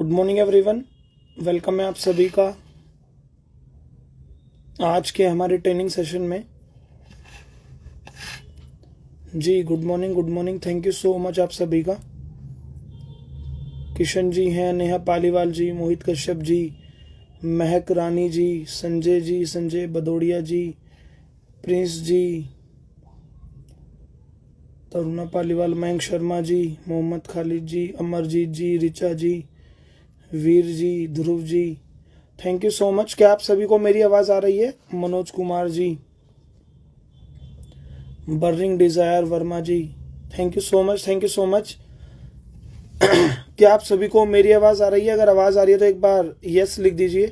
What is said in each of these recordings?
Good morning everyone. Welcome है आप सभी का आज के हमारे ट्रेनिंग सेशन में। जी good morning, thank you so much आप सभी का। किशन जी हैं, नेहा पालीवाल जी, मोहित Kashyap ji, Mahak Rani ji, Sanjay Bhadauria ji, Prince ji, Taruna Paliwal, Mayank Sharma ji, Mohammad Khalid ji, Amarjeet ji, Richa ji, Veer ji, Dhruv ji, thank you so much. क्या आप सभी को मेरी आवाज़ आ रही है? Manoj Kumar ji, burning desire Verma ji, thank you so much. क्या आप सभी को मेरी आवाज़ आ रही है? अगर आवाज़ आ रही है तो एक बार यस लिख दीजिए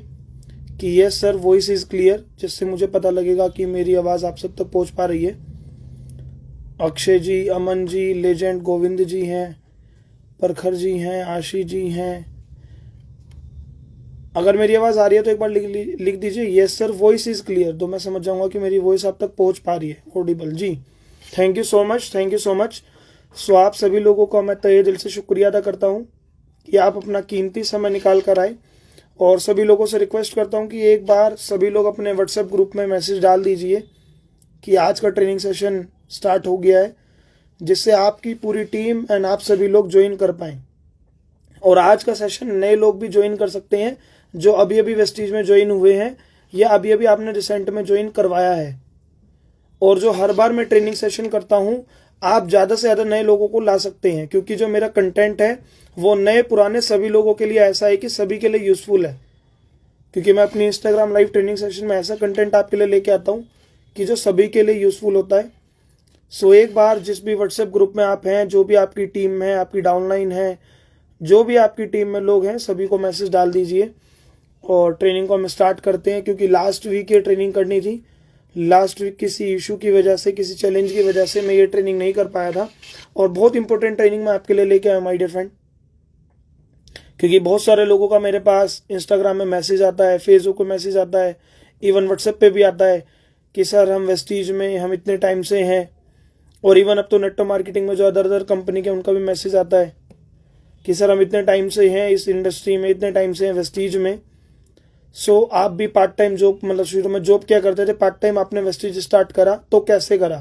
कि yes sir voice is clear, जिससे मुझे पता लगेगा कि मेरी आवाज़ आप सब तक पहुंच पा रही है। अक्षय जी, अमन जी, लेजेंड गोविंद जी हैं, परखर जी हैं, आशी जी हैं। अगर मेरी आवाज़ आ रही है तो एक बार लिख दीजिए yes sir voice is clear, तो मैं समझ जाऊंगा कि मेरी वॉइस आप तक पहुंच पा रही है, audible. Ji thank you so much. So आप सभी लोगों का मैं तहे दिल से शुक्रिया अदा करता हूं कि आप अपना कीमती समय निकाल कर आए, और सभी लोगों से रिक्वेस्ट करता हूं कि एक बार सभी लोग अपने व्हाट्सएप ग्रुप में मैसेज डाल दीजिए कि आज का ट्रेनिंग सेशन स्टार्ट हो गया है, जिससे आपकी पूरी टीम एंड आप सभी लोग ज्वाइन कर पाएँ। और आज का सेशन नए लोग भी ज्वाइन कर सकते हैं जो अभी अभी वेस्टीज में ज्वाइन हुए हैं या अभी अभी आपने रिसेंट में ज्वाइन करवाया है। और जो हर बार मैं ट्रेनिंग सेशन करता हूं, आप ज़्यादा से ज़्यादा नए लोगों को ला सकते हैं, क्योंकि जो मेरा कंटेंट है वो नए पुराने सभी लोगों के लिए ऐसा है कि सभी के लिए यूज़फुल है। क्योंकि मैं अपनी इंस्टाग्राम लाइव ट्रेनिंग सेशन में ऐसा कंटेंट आपके लिए लेके आता हूँ कि जो सभी के लिए यूज़फुल होता है। सो एक बार जिस भी व्हाट्सएप ग्रुप में आप हैं, जो भी आपकी टीम है, आपकी डाउनलाइन है, जो भी आपकी टीम में लोग हैं, सभी को मैसेज डाल दीजिए और ट्रेनिंग को हम स्टार्ट करते हैं। क्योंकि लास्ट वीक ये ट्रेनिंग करनी थी, लास्ट वीक किसी इशू की वजह से, किसी चैलेंज की वजह से मैं ये ट्रेनिंग नहीं कर पाया था, और बहुत इंपॉर्टेंट ट्रेनिंग मैं आपके लिए लेके आया माय डियर फ्रेंड। क्योंकि बहुत सारे लोगों का मेरे पास इंस्टाग्राम में मैसेज आता है, फेसबुक पे मैसेज आता है, इवन व्हाट्सएप पे भी आता है कि सर हम वेस्टीज में हम इतने टाइम से हैं, और इवन अब तो नेटवर्क मार्केटिंग में जो अदर अदर कंपनी के उनका भी मैसेज आता है कि सर हम इतने टाइम से हैं इस इंडस्ट्री में, इतने टाइम से हैं वेस्टीज में। सो आप भी पार्ट टाइम जॉब, मतलब शुरू में जॉब क्या करते थे, पार्ट टाइम आपने वेस्टीज स्टार्ट करा तो कैसे करा।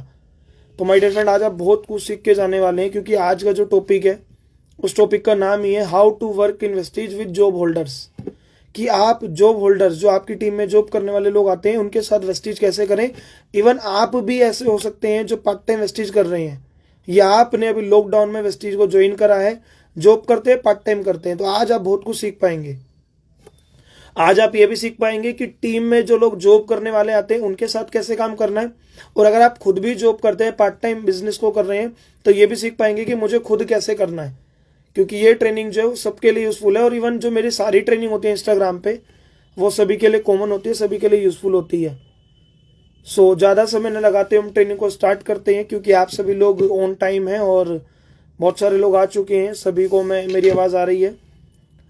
तो माय डियर फ्रेंड, आज आप बहुत कुछ सीख के जाने वाले हैं, क्योंकि आज का जो टॉपिक है उस टॉपिक का नाम ही है how to work in Vestige with job holders. कि आप जॉब होल्डर्स, जो आपकी टीम में जॉब करने वाले लोग आते हैं, उनके साथ वेस्टीज कैसे करें। इवन आप भी ऐसे हो सकते हैं जो पार्ट टाइम वेस्टीज कर रहे हैं, या आपने अभी लॉकडाउन में वेस्टीज को ज्वाइन करा है, जॉब करते हैं, पार्ट टाइम करते हैं। तो आज आप बहुत कुछ सीख पाएंगे। आज आप ये भी सीख पाएंगे कि टीम में जो लोग जॉब करने वाले आते हैं उनके साथ कैसे काम करना है, और अगर आप खुद भी जॉब करते हैं, पार्ट टाइम बिजनेस को कर रहे हैं, तो ये भी सीख पाएंगे कि मुझे खुद कैसे करना है। क्योंकि ये ट्रेनिंग जो है सबके लिए यूजफुल है, और इवन जो मेरी सारी ट्रेनिंग होती है इंस्टाग्राम पे, वो सभी के लिए कॉमन होती है, सभी के लिए यूजफुल होती है। सो ज़्यादा समय न लगाते हम ट्रेनिंग को स्टार्ट करते हैं, क्योंकि आप सभी लोग ऑन टाइम हैं और बहुत सारे लोग आ चुके हैं। सभी को मेरी आवाज़ आ रही है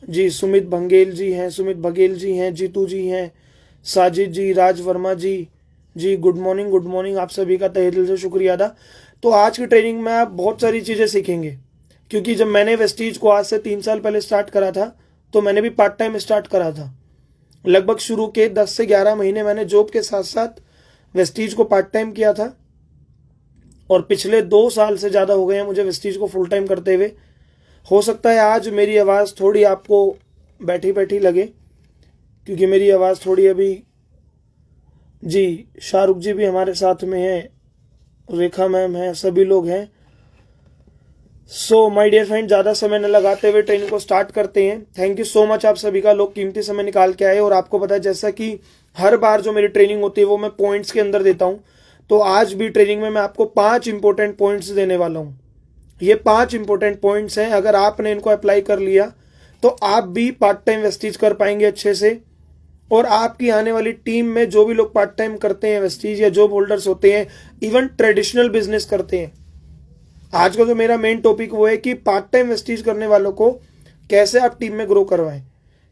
जी। सुमित बघेल जी हैं, जीतू जी हैं, साजिद जी, राज वर्मा जी, गुड मॉर्निंग, आप सभी का तहे दिल से शुक्रिया अदा। तो आज की ट्रेनिंग में आप बहुत सारी चीज़ें सीखेंगे, क्योंकि जब मैंने वेस्टीज को आज से 3 साल पहले स्टार्ट करा था, तो मैंने भी पार्ट टाइम स्टार्ट करा था। लगभग शुरू के 10 से 11 महीने मैंने जॉब के साथ साथ वेस्टीज को पार्ट टाइम किया था, और पिछले 2 साल से ज़्यादा हो गए हैं मुझे वेस्टीज को फुल टाइम करते हुए। हो सकता है आज मेरी आवाज़ थोड़ी आपको बैठी बैठी लगे, क्योंकि मेरी आवाज़ थोड़ी अभी, जी शाहरुख जी भी हमारे साथ में हैं, रेखा मैम हैं, सभी लोग हैं। सो माय डियर फ्रेंड, ज़्यादा समय न लगाते हुए ट्रेनिंग को स्टार्ट करते हैं। थैंक यू सो मच आप सभी का, लोग कीमती समय निकाल के आए। और आपको पता है, जैसा कि हर बार जो मेरी ट्रेनिंग होती है वो मैं पॉइंट्स के अंदर देता हूँ, तो आज भी ट्रेनिंग में मैं आपको 5 इंपॉर्टेंट पॉइंट्स देने वाला हूँ। ये 5 इंपॉर्टेंट पॉइंट्स हैं, अगर आपने इनको अप्लाई कर लिया तो आप भी पार्ट टाइम वेस्टीज कर पाएंगे अच्छे से। और आपकी आने वाली टीम में जो भी लोग पार्ट टाइम करते हैं वेस्टीज, या जॉब होल्डर्स होते हैं, इवन ट्रेडिशनल बिजनेस करते हैं, आज का जो मेरा मेन टॉपिक वो है कि पार्ट टाइम वेस्टीज करने वालों को कैसे आप टीम में ग्रो करवाएं।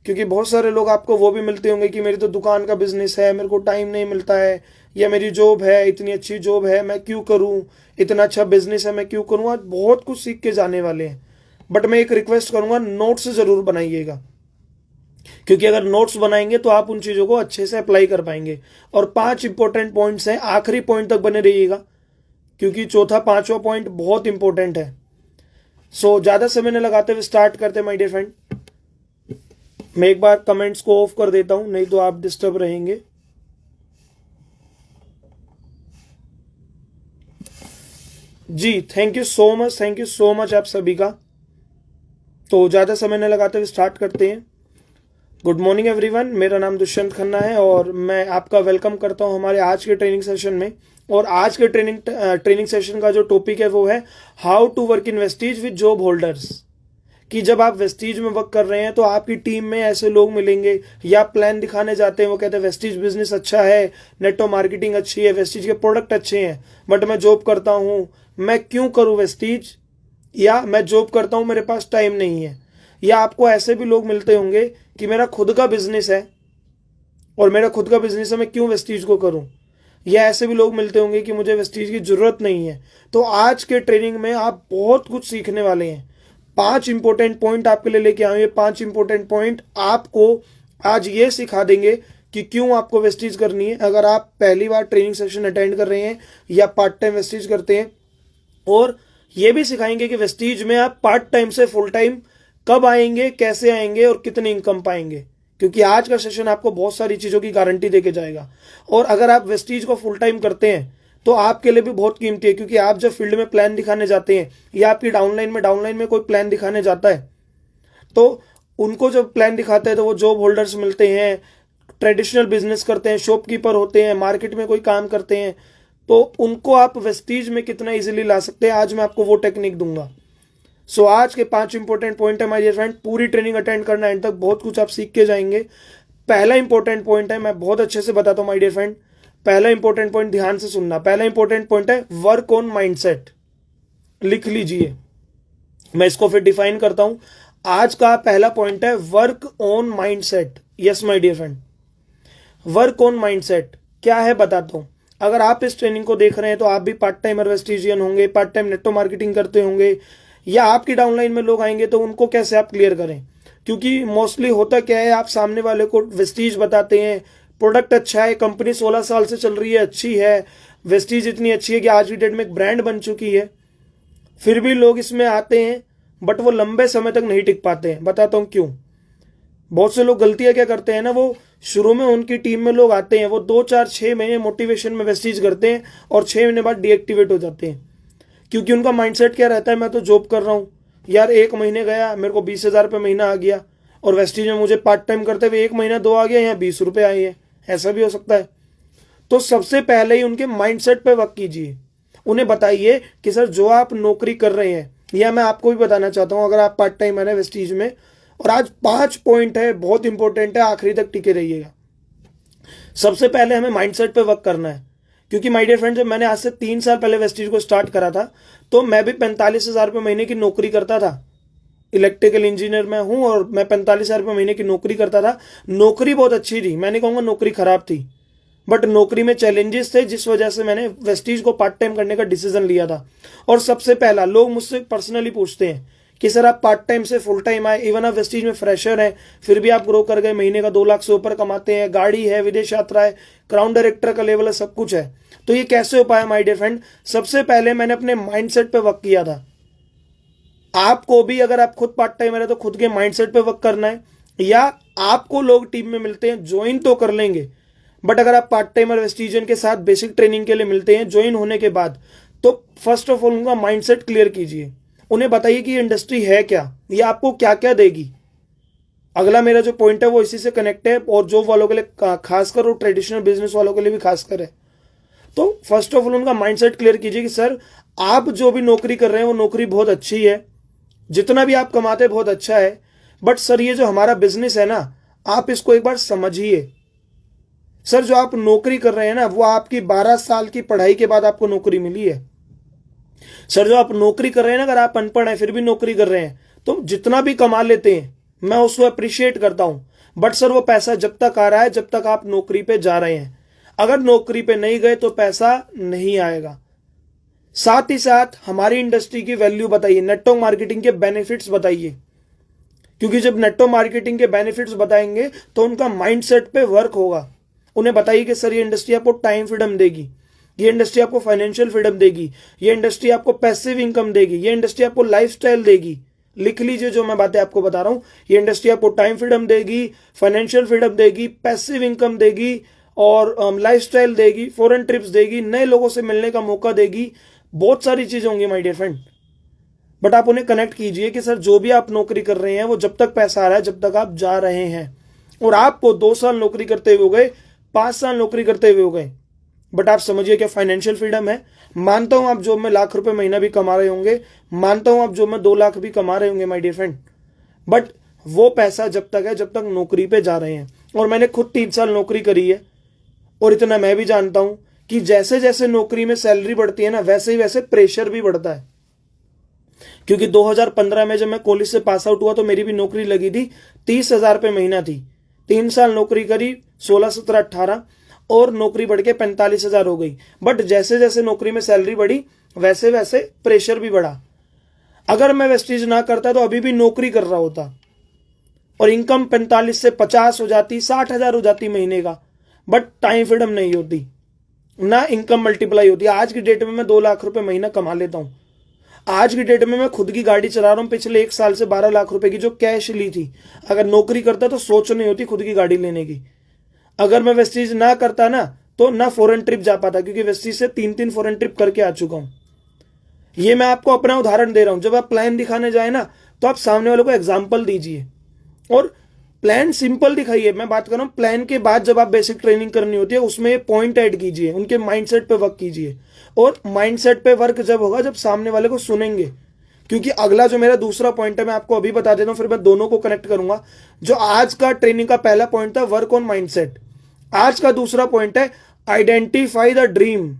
क्योंकि बहुत सारे लोग आपको वो भी मिलते होंगे कि मेरी तो दुकान का बिजनेस है, मेरे को टाइम नहीं मिलता है, या मेरी जॉब है, इतनी अच्छी जॉब है, मैं क्यों करूं, इतना अच्छा बिजनेस है, मैं क्यों करूं। आज बहुत कुछ सीख के जाने वाले हैं, बट मैं एक रिक्वेस्ट करूंगा, नोट्स ज़रूर बनाइएगा। क्योंकि अगर नोट्स बनाएंगे तो आप उन चीजों को अच्छे से अप्लाई कर पाएंगे। और 5 इंपॉर्टेंट पॉइंट्स हैं, आखिरी पॉइंट तक बने रहिएगा क्योंकि चौथा पांचवा पॉइंट बहुत इंपॉर्टेंट है। सो ज्यादा समय न लगाते हुए स्टार्ट करते माय डियर फ्रेंड। मैं एक बार कमेंट्स को ऑफ कर देता हूं, नहीं तो आप डिस्टर्ब रहेंगे। Ji thank you so much, thank you so much आप सभी का। तो ज्यादा समय न लगाते हुए स्टार्ट करते हैं। गुड मॉर्निंग एवरीवन, मेरा नाम दुष्यंत खन्ना है और मैं आपका वेलकम करता हूं हमारे आज के ट्रेनिंग सेशन में। और आज के ट्रेनिंग सेशन का जो टॉपिक है वो है how to work in Vestige with job holders. कि जब आप वेस्टीज में वर्क कर रहे हैं तो आपकी टीम में ऐसे लोग मिलेंगे या प्लान दिखाने जाते हैं, वो कहते हैं वेस्टीज बिजनेस अच्छा है, नेटो मार्केटिंग अच्छी है, वेस्टीज के प्रोडक्ट अच्छे हैं, बट मैं जॉब करता हूं, मैं क्यों करूं वेस्टीज, या मैं जॉब करता हूं मेरे पास टाइम नहीं है। या आपको ऐसे भी लोग मिलते होंगे कि मेरा खुद का बिजनेस है और मेरा खुद का बिजनेस है, मैं क्यों वेस्टीज को करूं। या ऐसे भी लोग मिलते होंगे कि मुझे वेस्टीज की जरूरत नहीं है। तो आज के ट्रेनिंग में आप बहुत कुछ सीखने वाले हैं। 5 इंपॉर्टेंट पॉइंट आपके लिए लेके आए। 5 इंपॉर्टेंट पॉइंट आपको आज ये सिखा देंगे कि क्यों आपको वेस्टीज करनी है अगर आप पहली बार ट्रेनिंग सेशन अटेंड कर रहे हैं या पार्ट टाइम वेस्टीज करते हैं। और ये भी सिखाएंगे कि वेस्टीज में आप पार्ट टाइम से फुल टाइम कब आएंगे, कैसे आएंगे और कितनी इनकम पाएंगे। क्योंकि आज का सेशन आपको बहुत सारी चीजों की गारंटी देके जाएगा। और अगर आप वेस्टीज को फुल टाइम करते हैं तो आपके लिए भी बहुत कीमती है, क्योंकि आप जब फील्ड में प्लान दिखाने जाते हैं या आपकी डाउनलाइन में कोई प्लान दिखाने जाता है तो उनको जब प्लान दिखाते हैं तो वो जॉब होल्डर्स मिलते हैं, ट्रेडिशनल बिजनेस करते हैं, शॉपकीपर होते हैं, मार्केट में कोई काम करते हैं, तो उनको आप वेस्टीज में कितना इजीली ला सकते हैं, आज मैं आपको वो टेक्निक दूंगा। सो आज के 5 इंपॉर्टेंट पॉइंट है माय डियर फ्रेंड। पूरी ट्रेनिंग अटेंड करना, एंड तक बहुत कुछ आप सीख के जाएंगे। पहला इंपॉर्टेंट पॉइंट है, मैं बहुत अच्छे से बताता हूं माय डियर फ्रेंड। पहला इंपॉर्टेंट पॉइंट ध्यान से सुनना। पहला इंपॉर्टेंट पॉइंट है वर्क ऑन माइंडसेट। लिख लीजिए, मैं इसको फिर डिफाइन करता हूं। आज का पहला पॉइंट है work on mindset. Yes my dear friend, work on mindset क्या है बताता हूं। अगर आप इस ट्रेनिंग को देख रहे हैं तो आप भी पार्ट टाइम वेस्टीजियन होंगे, पार्ट टाइम नेटो मार्केटिंग करते होंगे, या आपकी डाउनलाइन में लोग आएंगे तो उनको कैसे आप क्लियर करें। क्योंकि मोस्टली होता क्या है, आप सामने वाले को वेस्टीज बताते हैं, प्रोडक्ट अच्छा है, कंपनी 16 साल से चल रही है, अच्छी है, वेस्टीज इतनी अच्छी है कि आज की डेट में एक ब्रांड बन चुकी है, फिर भी लोग इसमें आते हैं बट वो लंबे समय तक नहीं टिक पाते हैं। बताता हूं क्यों। बहुत से लोग गलतियां क्या करते हैं ना, वो शुरू में उनकी टीम में लोग आते हैं, वो 2 4 6 महीने मोटिवेशन में वेस्टीज करते हैं और 6 महीने बाद डीएक्टिवेट हो जाते हैं। क्योंकि उनका माइंडसेट क्या रहता है, मैं तो जॉब कर रहा हूँ यार, 1 महीने गया मेरे को 20,000 रुपये महीना आ गया, और वेस्टीज में मुझे पार्ट टाइम करते हुए 1 महीना 2 आ गया, यहाँ 20 रुपये आए हैं। ऐसा भी हो सकता है। तो सबसे पहले ही उनके माइंडसेट पे वर्क कीजिए। उन्हें बताइए कि सर जो आप नौकरी कर रहे हैं, या मैं आपको भी बताना चाहता हूँ अगर आप पार्ट टाइम है वेस्टीज में। और आज 5 पॉइंट है, बहुत इंपॉर्टेंट है, आखिरी तक टिके रहिएगा। सबसे पहले हमें माइंडसेट पे वर्क करना है। क्योंकि माय डियर फ्रेंड, जब मैंने आज से 3 साल पहले वेस्टीज को स्टार्ट करा था तो मैं भी 45,000 रुपये महीने की नौकरी करता था। इलेक्ट्रिकल इंजीनियर मैं हूं और मैं 45,000 रुपये महीने की नौकरी करता था। नौकरी बहुत अच्छी थी, मैं नहीं कहूंगा नौकरी खराब थी, बट नौकरी में चैलेंजेस थे, जिस वजह से मैंने वेस्टीज को पार्ट टाइम करने का डिसीजन लिया था। और सबसे पहला लोग मुझसे पर्सनली पूछते हैं कि सर आप पार्ट टाइम से फुल टाइम आए, इवन आप वेस्टीज में फ्रेशर हैं, फिर भी आप ग्रो कर गए, महीने का 2 लाख से ऊपर कमाते हैं, गाड़ी है, विदेश यात्रा है, क्राउन डायरेक्टर का लेवल है, सब कुछ है। तो ये कैसे हो पाया माय डियर फ्रेंड? सबसे पहले मैंने अपने माइंडसेट पे वर्क किया था। आपको भी अगर आप खुद पार्ट टाइमर है तो खुद के माइंडसेट पे वर्क करना है। या आपको लोग टीम में मिलते हैं, ज्वाइन तो कर लेंगे, बट अगर आप पार्ट टाइमर वेस्टीजन के साथ बेसिक ट्रेनिंग के लिए मिलते हैं ज्वाइन होने के बाद, तो फर्स्ट ऑफ ऑल उनका माइंडसेट क्लियर कीजिए। उन्हें बताइए कि ये इंडस्ट्री है क्या, ये आपको क्या क्या देगी। अगला मेरा जो पॉइंट है वो इसी से कनेक्ट है, और जॉब वालों के लिए खासकर और ट्रेडिशनल बिजनेस वालों के लिए भी खासकर है। तो फर्स्ट ऑफ ऑल उनका माइंडसेट क्लियर कीजिए कि सर आप जो भी नौकरी कर रहे हैं वो नौकरी बहुत अच्छी है, जितना भी आप कमाते हैं बहुत अच्छा है, बट सर ये जो हमारा बिजनेस है ना, आप इसको एक बार समझिए। सर जो आप नौकरी कर रहे हैं ना, वो आपकी 12 साल की पढ़ाई के बाद आपको नौकरी मिली है। सर जो आप नौकरी कर रहे हैं ना, अगर आप अनपढ़ हैं फिर भी नौकरी कर रहे हैं, तो जितना भी कमा लेते हैं मैं उसको अप्रिशिएट करता हूं, बट सर वो पैसा जब तक आ रहा है जब तक आप नौकरी पे जा रहे हैं। अगर नौकरी पे नहीं गए तो पैसा नहीं आएगा। साथ ही साथ हमारी इंडस्ट्री की वैल्यू बताइए, नेटवर्क मार्केटिंग के बेनिफिट्स बताइए क्योंकि जब नेटो मार्केटिंग के बेनिफिट्स बताएंगे तो उनका माइंडसेट पे वर्क होगा। उन्हें बताइए कि सर ये इंडस्ट्री आपको टाइम फ्रीडम देगी, ये इंडस्ट्री आपको फाइनेंशियल फ्रीडम देगी, ये इंडस्ट्री आपको पैसिव इनकम देगी, ये इंडस्ट्री आपको लाइफस्टाइल देगी। लिख लीजिए जो मैं बातें आपको बता रहा हूं। ये इंडस्ट्री आपको टाइम फ्रीडम देगी, फाइनेंशियल फ्रीडम देगी, पैसिव इनकम देगी और लाइफस्टाइल देगी, फॉरेन ट्रिप्स देगी, नए लोगों से मिलने का मौका देगी, बहुत सारी चीजें होंगी माय डियर फ्रेंड। बट आप उन्हें कनेक्ट कीजिए कि सर जो भी आप नौकरी कर रहे हैं वो जब तक पैसा आ रहा है, जब तक आप जा रहे हैं। और आपको 2 साल नौकरी करते हुए हो गए, 5 साल नौकरी करते हुए हो गए, बट आप समझिए क्या फाइनेंशियल फ्रीडम है। मानता हूं आप जॉब में लाख रुपए महीना भी कमा रहे होंगे, मानता हूं आप जॉब में 2 लाख भी कमा रहे होंगे माय डियर फ्रेंड, बट वो पैसा जब तक है जब तक नौकरी पे जा रहे हैं। और मैंने खुद 3 साल नौकरी करी है और इतना मैं भी जानता हूं कि जैसे जैसे नौकरी में सैलरी बढ़ती है ना, वैसे ही वैसे प्रेशर भी बढ़ता है। क्योंकि 2015 में जब मैं कॉलेज से पास आउट हुआ तो मेरी भी नौकरी लगी थी, 30,000 रुपये महीना थी। 3 साल नौकरी करी, 16, 17, 18 और नौकरी बढ़ के 45,000 हो गई। बट जैसे जैसे नौकरी में सैलरी बढ़ी वैसे वैसे प्रेशर भी बढ़ा। अगर मैं वेस्टीज ना करता तो अभी भी नौकरी कर रहा होता और इनकम 45 से 50 हो जाती, 60,000 हो जाती महीने का, बट टाइम फ्रीडम नहीं होती, ना इनकम मल्टीप्लाई होती। आज की डेट में मैं 2 लाख रुपए महीना कमा लेता हूं। आज की डेट में मैं खुद की गाड़ी चला रहा हूं, पिछले 1 साल से 12 लाख रुपए की जो कैश ली थी। अगर नौकरी करता तो सोच नहीं होती खुद की गाड़ी लेने की। अगर मैं वेस्टीज ना करता ना तो ना फॉरेन ट्रिप जा पाता, क्योंकि वेस्टीज से 3 फॉरेन ट्रिप करके आ चुका हूं। ये मैं आपको अपना उदाहरण दे रहा हूं। जब आप प्लान दिखाने जाए ना तो आप सामने वालों को एग्जाम्पल दीजिए और प्लान सिंपल दिखाइए। मैं बात कर रहा हूं प्लान के बाद जब आप बेसिक ट्रेनिंग करनी होती है उसमें पॉइंट ऐड कीजिए, उनके माइंडसेट पे वर्क कीजिए। और माइंडसेट पे वर्क जब होगा जब सामने वाले को सुनेंगे। क्योंकि अगला जो मेरा दूसरा पॉइंट है मैं आपको अभी बता देता हूं, फिर मैं दोनों को कनेक्ट करूंगा। जो आज का ट्रेनिंग का पहला पॉइंट था वर्क ऑन माइंडसेट, आज का दूसरा पॉइंट है identify the dream.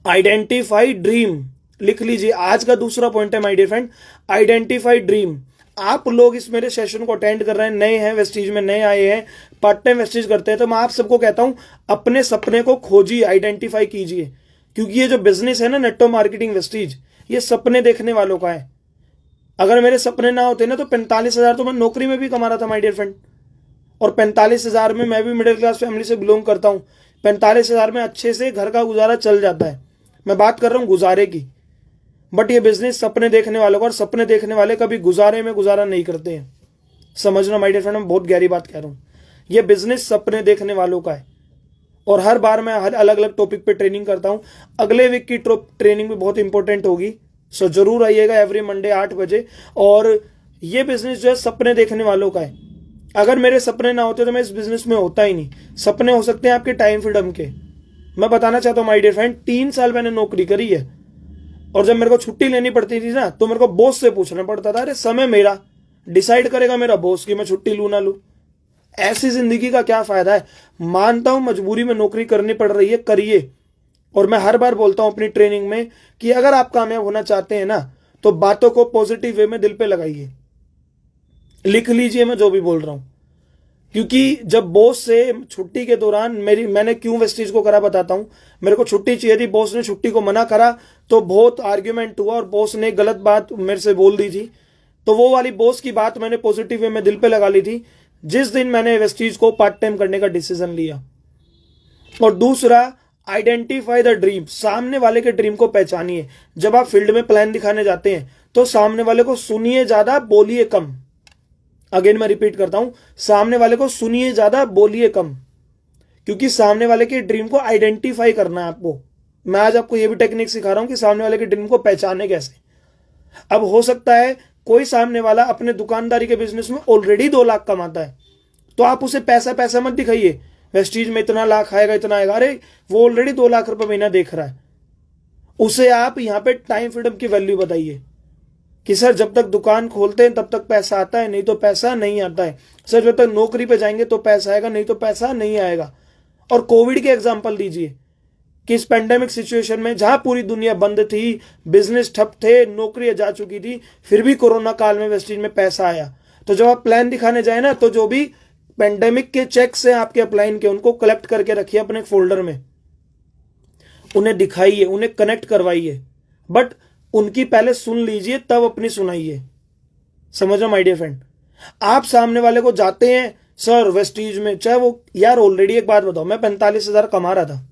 Identify dream लिख लीजिए, आज का दूसरा पॉइंट है my dear friend, identify dream. आप लोग इस मेरे सेशन को अटेंड कर रहे हैं, नए हैं, वेस्टीज में नए आए हैं, पार्ट टाइम वेस्टीज करते हैं, तो मैं आप सबको कहता हूं अपने सपने को खोजिए, आइडेंटिफाई कीजिए। क्योंकि ये जो बिजनेस है ना नेटो मार्केटिंग वेस्टीज, ये सपने देखने वालों का है। अगर मेरे सपने ना होते ना तो 45,000 तो मैं नौकरी में भी कमा रहा था माय डियर फ्रेंड। और 45,000 में मैं भी मिडिल क्लास फैमिली से बिलोंग करता हूं। 45,000 में अच्छे से घर का गुजारा चल जाता है। मैं बात कर रहा हूं गुजारे की। बट ये बिजनेस सपने देखने वालों का, और सपने देखने वाले कभी गुजारे में गुजारा नहीं करते हैं। समझना माय डियर फ्रेंड, मैं बहुत गहरी बात कह रहा हूं। ये बिजनेस सपने देखने वालों का है। और हर बार मैं हर अलग अलग टॉपिक पे ट्रेनिंग करता हूं। अगले वीक की ट्रेनिंग भी बहुत इंपॉर्टेंट होगी, सो जरूर आइएगा एवरी मंडे 8 बजे। और ये बिजनेस जो है सपने देखने वालों का है। अगर मेरे सपने ना होते तो मैं इस बिजनेस में होता ही नहीं। सपने हो सकते हैं आपके टाइम फ्रीडम के। मैं बताना चाहता हूं माय डियर फ्रेंड, 3 साल मैंने नौकरी करी है और जब मेरे को छुट्टी लेनी पड़ती थी ना तो मेरे को बॉस से पूछना पड़ता था, अरे समय मेरा डिसाइड करेगा मेरा बॉस कि मैं छुट्टी लूं ना लूं। ऐसी जिंदगी का क्या फायदा है। मानता हूं मजबूरी में नौकरी करनी पड़ रही है, करिए। और मैं हर बार बोलता हूं अपनी ट्रेनिंग में कि अगर आप कामयाब होना चाहते हैं ना तो बातों को पॉजिटिव वे में दिल पे लगाइए। लिख लीजिए मैं जो भी बोल रहा हूं। क्योंकि जब बॉस से छुट्टी के दौरान मैंने क्यों वेस्टीज को करा बताता हूं। मेरे को छुट्टी चाहिए थी, बॉस ने छुट्टी को मना करा तो बहुत आर्ग्यूमेंट हुआ और बॉस ने गलत बात मेरे से बोल दी थी। तो वो वाली बॉस की बात मैंने पॉजिटिव वे में दिल पे लगा ली थी जिस दिन मैंने वेस्टीज को पार्ट टाइम करने का डिसीजन लिया। और दूसरा, आइडेंटिफाई द ड्रीम। सामने वाले के ड्रीम को पहचानिए। जब आप फील्ड में प्लान दिखाने जाते हैं तो सामने वाले को सुनिए ज्यादा, बोलिए कम। अगेन मैं रिपीट करता हूं, सामने वाले को सुनिए ज्यादा, बोलिए कम। क्योंकि सामने वाले के ड्रीम को आइडेंटिफाई करना है आपको। मैं आज आपको यह भी टेक्निक सिखा रहा हूं कि सामने वाले के ड्रीम को पहचाने कैसे। अब हो सकता है कोई सामने वाला अपने दुकानदारी के बिजनेस में ऑलरेडी 2 लाख कमाता है, तो आप उसे पैसा पैसा मत दिखाइए, वेस्टीज में इतना लाख आएगा इतना आएगा। अरे वो ऑलरेडी 2 लाख रुपए महीना देख रहा है, उसे आप यहां पे टाइम फ्रीडम की वैल्यू बताइए कि सर जब तक दुकान खोलते हैं तब तक पैसा आता है, नहीं तो पैसा नहीं आता है। सर जब तक नौकरी पे जाएंगे तो पैसा आएगा, नहीं तो पैसा नहीं आएगा। और कोविड के एग्जांपल दीजिए कि इस पेंडेमिक सिचुएशन में जहां पूरी दुनिया बंद थी, बिजनेस ठप थे, नौकरियां जा चुकी थी, फिर भी कोरोना काल में वेस्टीज में पैसा आया। तो जब आप प्लान दिखाने जाए ना तो जो भी पेंडेमिक के चेक्स हैं आपके अपलाइन के, उनको कलेक्ट करके रखिए अपने फोल्डर में, उन्हें दिखाइए, उन्हें कनेक्ट करवाइए। बट उनकी पहले सुन लीजिए तब अपनी सुनाइए। समझ रहे माय डियर फ्रेंड। आप सामने वाले को जाते हैं सर वेस्टीज में, चाहे वो यार ऑलरेडी एक बात बताओ, मैं 45,000 कमा रहा था,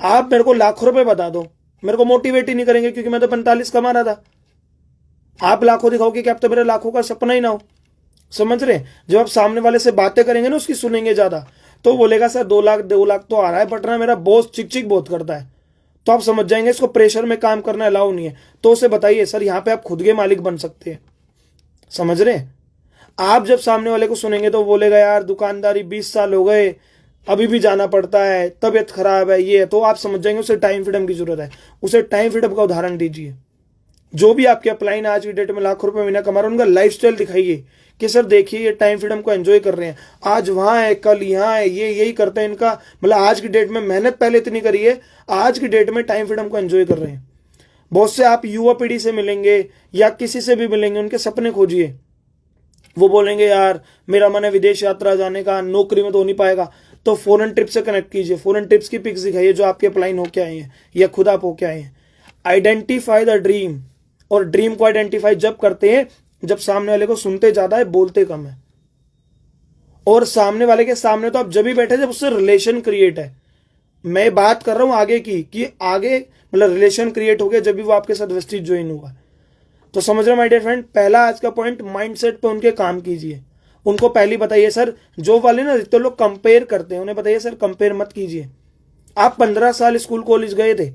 आप मेरे को लाखों रुपए बता दो, मेरे को मोटिवेट ही नहीं करेंगे क्योंकि मैं तो 45 कमा रहा था। आप लाखों दिखाओगे कि अब तो मेरे लाखों का सपना ही ना हो। समझ रहे? जब आप सामने वाले से बातें करेंगे ना, उसकी सुनेंगे ज्यादा, तो बोलेगा सर 2 लाख तो आ रहा है, बट ना मेरा बॉस चिक चिक बहुत करता है। तो आप समझ जाएंगे इसको प्रेशर में काम करना अलाउ नहीं है। तो उसे बताइए सर यहाँ पे आप खुद के मालिक बन सकते हैं। समझ रहे? आप जब सामने वाले को सुनेंगे तो बोलेगा यार दुकानदारी 20 साल हो गए, अभी भी जाना पड़ता है, तबीयत खराब है, ये है। तो आप समझ जाएंगे उसे टाइम फ्रीडम की जरूरत है। उसे टाइम फ्रीडम का उदाहरण दीजिए। जो भी आपके अपलाइन आज की डेट में लाखों रुपए महीना कमा रहे हैं, उनका लाइफस्टाइल दिखाइए कि सर देखिए ये टाइम फ्रीडम को एंजॉय कर रहे हैं, आज वहां है, कल यहाँ है, ये यही करते हैं। इनका मतलब आज की डेट में मेहनत पहले इतनी करी है, आज की डेट में टाइम फ्रीडम को एंजॉय कर रहे हैं। बहुत से आप युवा पीढ़ी से मिलेंगे या किसी से भी मिलेंगे, उनके सपने खोजिए। वो बोलेंगे यार मेरा मन है विदेश यात्रा जाने का, नौकरी में तो हो नहीं पाएगा, तो फॉरेन ट्रिप से कनेक्ट कीजिए। फॉरेन ट्रिप्स की पिक्स दिखाइए जो आपके अपलाइन होके आए हैं या खुद आप होके आए हैं। आइडेंटिफाई द ड्रीम, और ड्रीम को आइडेंटिफाई जब करते हैं जब सामने वाले को सुनते ज्यादा है, बोलते कम है। और सामने वाले के सामने तो आप जब भी बैठे जब उससे रिलेशन क्रिएट है। मैं बात कर रहा हूं आगे की, कि आगे मतलब रिलेशन क्रिएट हो गया जब भी वो आपके साथ वेस्टीज ज्वाइन हुआ। तो समझ रहे माय डियर फ्रेंड, पहला आज का पॉइंट, माइंडसेट पे उनके काम कीजिए। उनको पहले बताइए सर, जो वाले ना तो लोग कंपेयर करते हैं, उन्हें बताइए सर कंपेयर मत कीजिए। आप 15 साल स्कूल कॉलेज गए थे,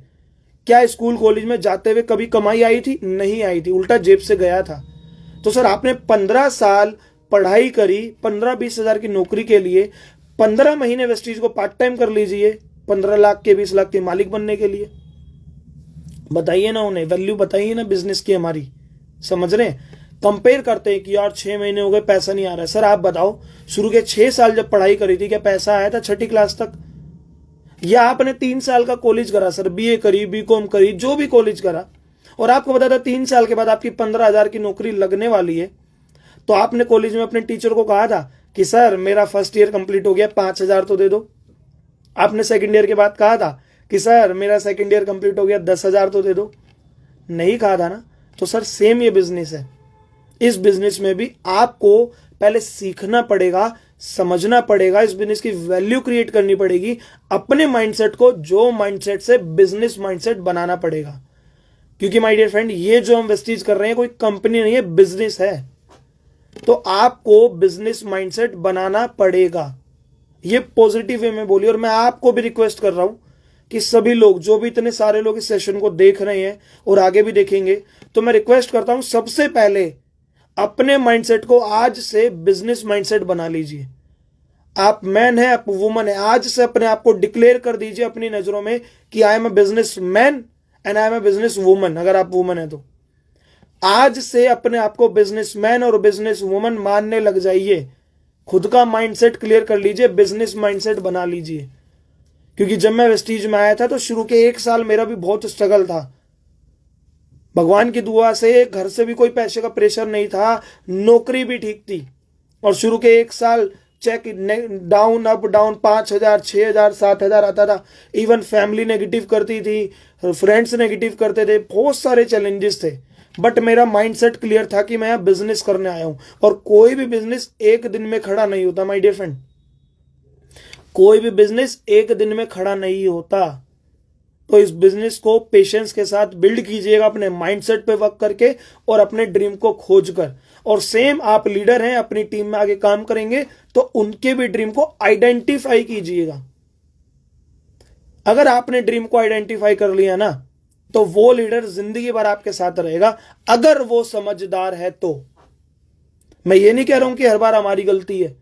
क्या स्कूल कॉलेज में जाते हुए कभी कमाई आई थी? नहीं आई थी, उल्टा जेब से गया था। तो सर आपने 15 साल पढ़ाई करी, 15-20 हजार की नौकरी के लिए, 15 महीने वेस्टीज को पार्ट टाइम कर लीजिए 15 लाख के 20 लाख के मालिक बनने के लिए। बताइए ना उन्हें, वैल्यू बताइए ना बिजनेस की हमारी। समझ रहे हैं? कंपेयर करते हैं कि यार 6 महीने हो गए पैसा नहीं आ रहा है। सर आप बताओ शुरू के 6 साल जब पढ़ाई करी थी क्या पैसा आया था 6ठी क्लास तक? या आपने 3 साल का कॉलेज करा, सर बीए करी, बीकॉम करी, जो भी कॉलेज करा, और आपको पता था 3 साल के बाद आपकी 15,000 की नौकरी लगने वाली है, तो आपने कॉलेज में अपने टीचर को कहा था कि सर मेरा फर्स्ट ईयर कंप्लीट हो गया, 5,000 तो दे दो। आपने सेकंड ईयर के बाद कहा था कि सर मेरा सेकंड ईयर कंप्लीट हो गया, 10,000 तो दे दो। नहीं कहा था ना? तो सर सेम ये बिजनेस है। इस बिजनेस में भी आपको पहले सीखना पड़ेगा, समझना पड़ेगा, इस बिजनेस की वैल्यू क्रिएट करनी पड़ेगी, अपने माइंडसेट को जो माइंडसेट से बिजनेस माइंडसेट बनाना पड़ेगा। क्योंकि माय डियर फ्रेंड, ये जो हम वेस्टीज कर रहे हैं कोई कंपनी नहीं है, बिजनेस है। तो आपको बिजनेस माइंडसेट बनाना पड़ेगा। ये पॉजिटिव वे में बोलिए। और मैं आपको भी रिक्वेस्ट कर रहा हूं कि सभी लोग, जो भी इतने सारे लोग इस सेशन को देख रहे हैं और आगे भी देखेंगे, तो मैं रिक्वेस्ट करता हूं सबसे पहले अपने माइंडसेट को आज से बिजनेस माइंडसेट बना लीजिए। आप मैन है, आप वुमन है, आज से अपने आप को डिक्लेयर कर दीजिए अपनी नजरों में कि I am a businessman and I am a businesswoman. अगर आप वुमन है तो आज से अपने आप को बिजनेस मैन और बिजनेस वुमन मानने लग जाइए। खुद का माइंडसेट क्लियर कर लीजिए, बिजनेस माइंडसेट बना लीजिए। क्योंकि जब मैं वेस्टीज में आया था तो शुरू के 1 साल मेरा भी बहुत स्ट्रगल था। भगवान की दुआ से घर से भी कोई पैसे का प्रेशर नहीं था, नौकरी भी ठीक थी, और शुरू के 1 साल चेक डाउन अप डाउन 5,000 6,000 7,000 आता था। इवन फैमिली नेगेटिव करती थी, फ्रेंड्स नेगेटिव करते थे, बहुत सारे चैलेंजेस थे। बट मेरा माइंडसेट क्लियर था कि मैं यहाँ बिजनेस करने आया हूं। और कोई भी बिजनेस एक दिन में खड़ा नहीं होता माय डियर फ्रेंड, कोई भी बिजनेस एक दिन में खड़ा नहीं होता। तो इस बिजनेस को पेशेंस के साथ बिल्ड कीजिएगा, अपने माइंडसेट पे वर्क करके और अपने ड्रीम को खोज कर। और सेम आप लीडर हैं, अपनी टीम में आगे काम करेंगे तो उनके भी ड्रीम को आइडेंटिफाई कीजिएगा। अगर आपने ड्रीम को आइडेंटिफाई कर लिया ना, तो वो लीडर जिंदगी भर आपके साथ रहेगा, अगर वो समझदार है तो। मैं ये नहीं कह रहा हूं कि हर बार हमारी गलती है,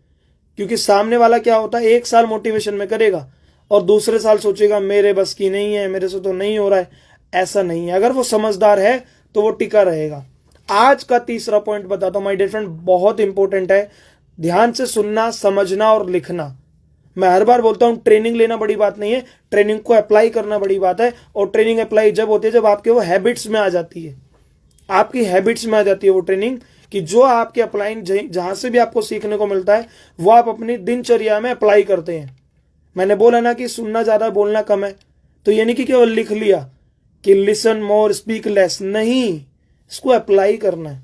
क्योंकि सामने वाला क्या होता है, 1 साल मोटिवेशन में करेगा और दूसरे साल सोचेगा मेरे बस की नहीं है, मेरे से तो नहीं हो रहा है। ऐसा नहीं है, अगर वो समझदार है तो वो टिका रहेगा। आज का तीसरा पॉइंट बताता हूं माय डियर फ्रेंड, बहुत इंपॉर्टेंट है। ध्यान से सुनना, समझना और लिखना। मैं हर बार बोलता हूं ट्रेनिंग लेना बड़ी बात नहीं है, ट्रेनिंग को अप्लाई करना बड़ी बात है। और ट्रेनिंग अप्लाई जब होती है जब आपके वो हैबिट्स में आ जाती है, आपकी हैबिट्स में आ जाती है वो ट्रेनिंग, कि जो आपके अप्लाइंग जहां से भी आपको सीखने को मिलता है वो आप अपनी दिनचर्या में अप्लाई करते हैं। मैंने बोला ना कि सुनना ज्यादा बोलना कम है, तो ये नहीं कि केवल लिख लिया कि लिसन मोर स्पीक लेस, नहीं, इसको अप्लाई करना है।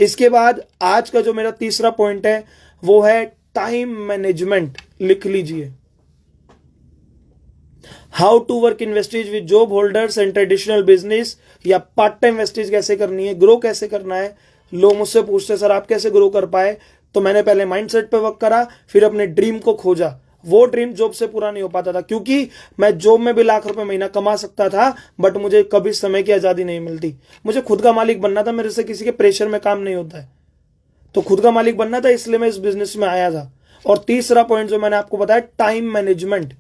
इसके बाद आज का जो मेरा तीसरा पॉइंट है वो है टाइम मैनेजमेंट। लिख लीजिए, how to work in Vestige with job holders and traditional business, या पार्ट टाइम वेस्टेज कैसे करनी है, ग्रो कैसे करना है। लोग मुझसे पूछते सर आप कैसे ग्रो कर पाए, तो मैंने पहले माइंडसेट पे वर्क करा, फिर अपने ड्रीम को खोजा। वो ड्रीम जॉब से पूरा नहीं हो पाता था, क्योंकि मैं जॉब में भी लाख रुपए महीना कमा सकता था, बट मुझे कभी समय की आजादी नहीं मिलती। मुझे खुद का मालिक बनना था, मेरे से किसी के प्रेशर में काम नहीं होता है, तो खुद का मालिक बनना था, इसलिए मैं इस बिजनेस में आया था। और तीसरा पॉइंट जो मैंने आपको बताया, टाइम मैनेजमेंट।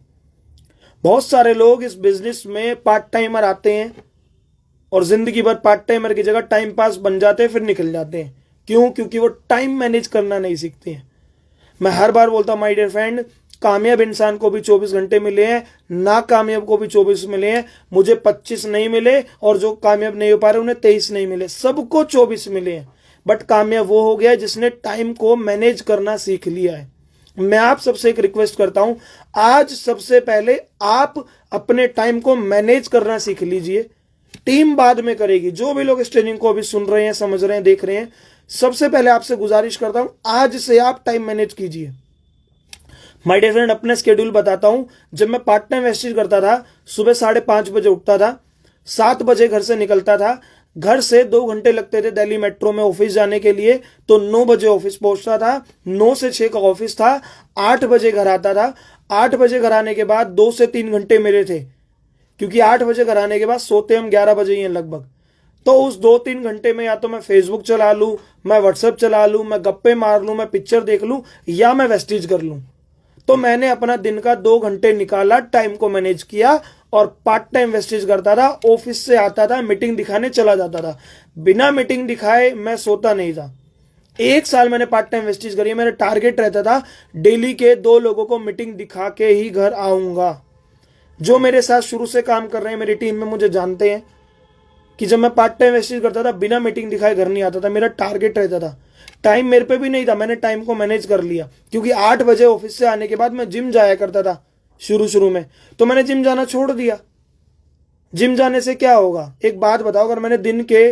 बहुत सारे लोग इस बिजनेस में पार्ट टाइमर आते हैं और जिंदगी भर पार्ट टाइमर की जगह टाइम पास बन जाते हैं, फिर निकल जाते हैं। क्यों? क्योंकि वो टाइम मैनेज करना नहीं सीखते हैं। मैं हर बार बोलता हूं माय डियर फ्रेंड, कामयाब इंसान को भी 24 घंटे मिले हैं, नाकामयाब को भी 24 मिले हैं। मुझे 25 नहीं मिले, और जो कामयाब नहीं हो पा रहे उन्हें 23 नहीं मिले, सबको 24 मिले हैं। बट कामयाब वो हो गया जिसने टाइम को मैनेज करना सीख लिया है। मैं आप सबसे एक रिक्वेस्ट करता हूं, आज सबसे पहले आप अपने टाइम को मैनेज करना सीख लीजिए। टीम बाद में करेगी। जो भी लोग इस ट्रेनिंग को अभी सुन रहे हैं, समझ रहे हैं, देख रहे हैं, सबसे पहले आपसे गुजारिश करता हूं, आज से आप टाइम मैनेज कीजिए। माय डियर फ्रेंड, अपना स्केड्यूल बताता हूं। जब मैं पार्ट टाइम वेस्टेज करता था, सुबह 5:30 बजे उठता था, 7 बजे घर से निकलता था। घर से 2 घंटे लगते थे दिल्ली मेट्रो में ऑफिस जाने के लिए, तो 9 बजे ऑफिस पहुंचता था। 9 से 6 का ऑफिस था, 8 बजे घर आता था। 8 बजे घर आने के बाद 2 से 3 घंटे मेरे थे, क्योंकि 8 बजे घर आने के बाद सोते हम 11 बजे ही हैं लगभग। तो उस 2-3 घंटे में या तो मैं फेसबुक चला लूं, मैं व्हाट्सएप चला लूं, मैं गप्पे मार लूं, मैं पिक्चर देख लूं, या मैं वेस्टेज कर लूं। तो मैंने अपना दिन का 2 घंटे निकाला, टाइम को मैनेज किया और पार्ट टाइम वेस्टेज करता था। ऑफिस से आता था, मीटिंग दिखाने चला जाता था। बिना मीटिंग दिखाए मैं सोता नहीं था। 1 साल मैंने पार्ट टाइम वेस्टेज करी। मेरा टारगेट रहता था डेली के 2 लोगों को मीटिंग दिखा के ही घर आऊंगा। जो मेरे साथ शुरू से काम कर रहे हैं, मेरी टीम में, मुझे जानते हैं कि जब मैं पार्ट टाइम वेस्टेज करता था, बिना मीटिंग दिखाए घर नहीं आता था। मेरा टारगेट रहता था। टाइम मेरे पे भी नहीं था, मैंने टाइम को मैनेज कर लिया, क्योंकि 8 बजे ऑफिस से आने के बाद मैं जिम जाया करता था शुरू में। तो मैंने जिम जाना छोड़ दिया। जिम जाने से क्या होगा, एक बात बताओ, अगर मैंने दिन के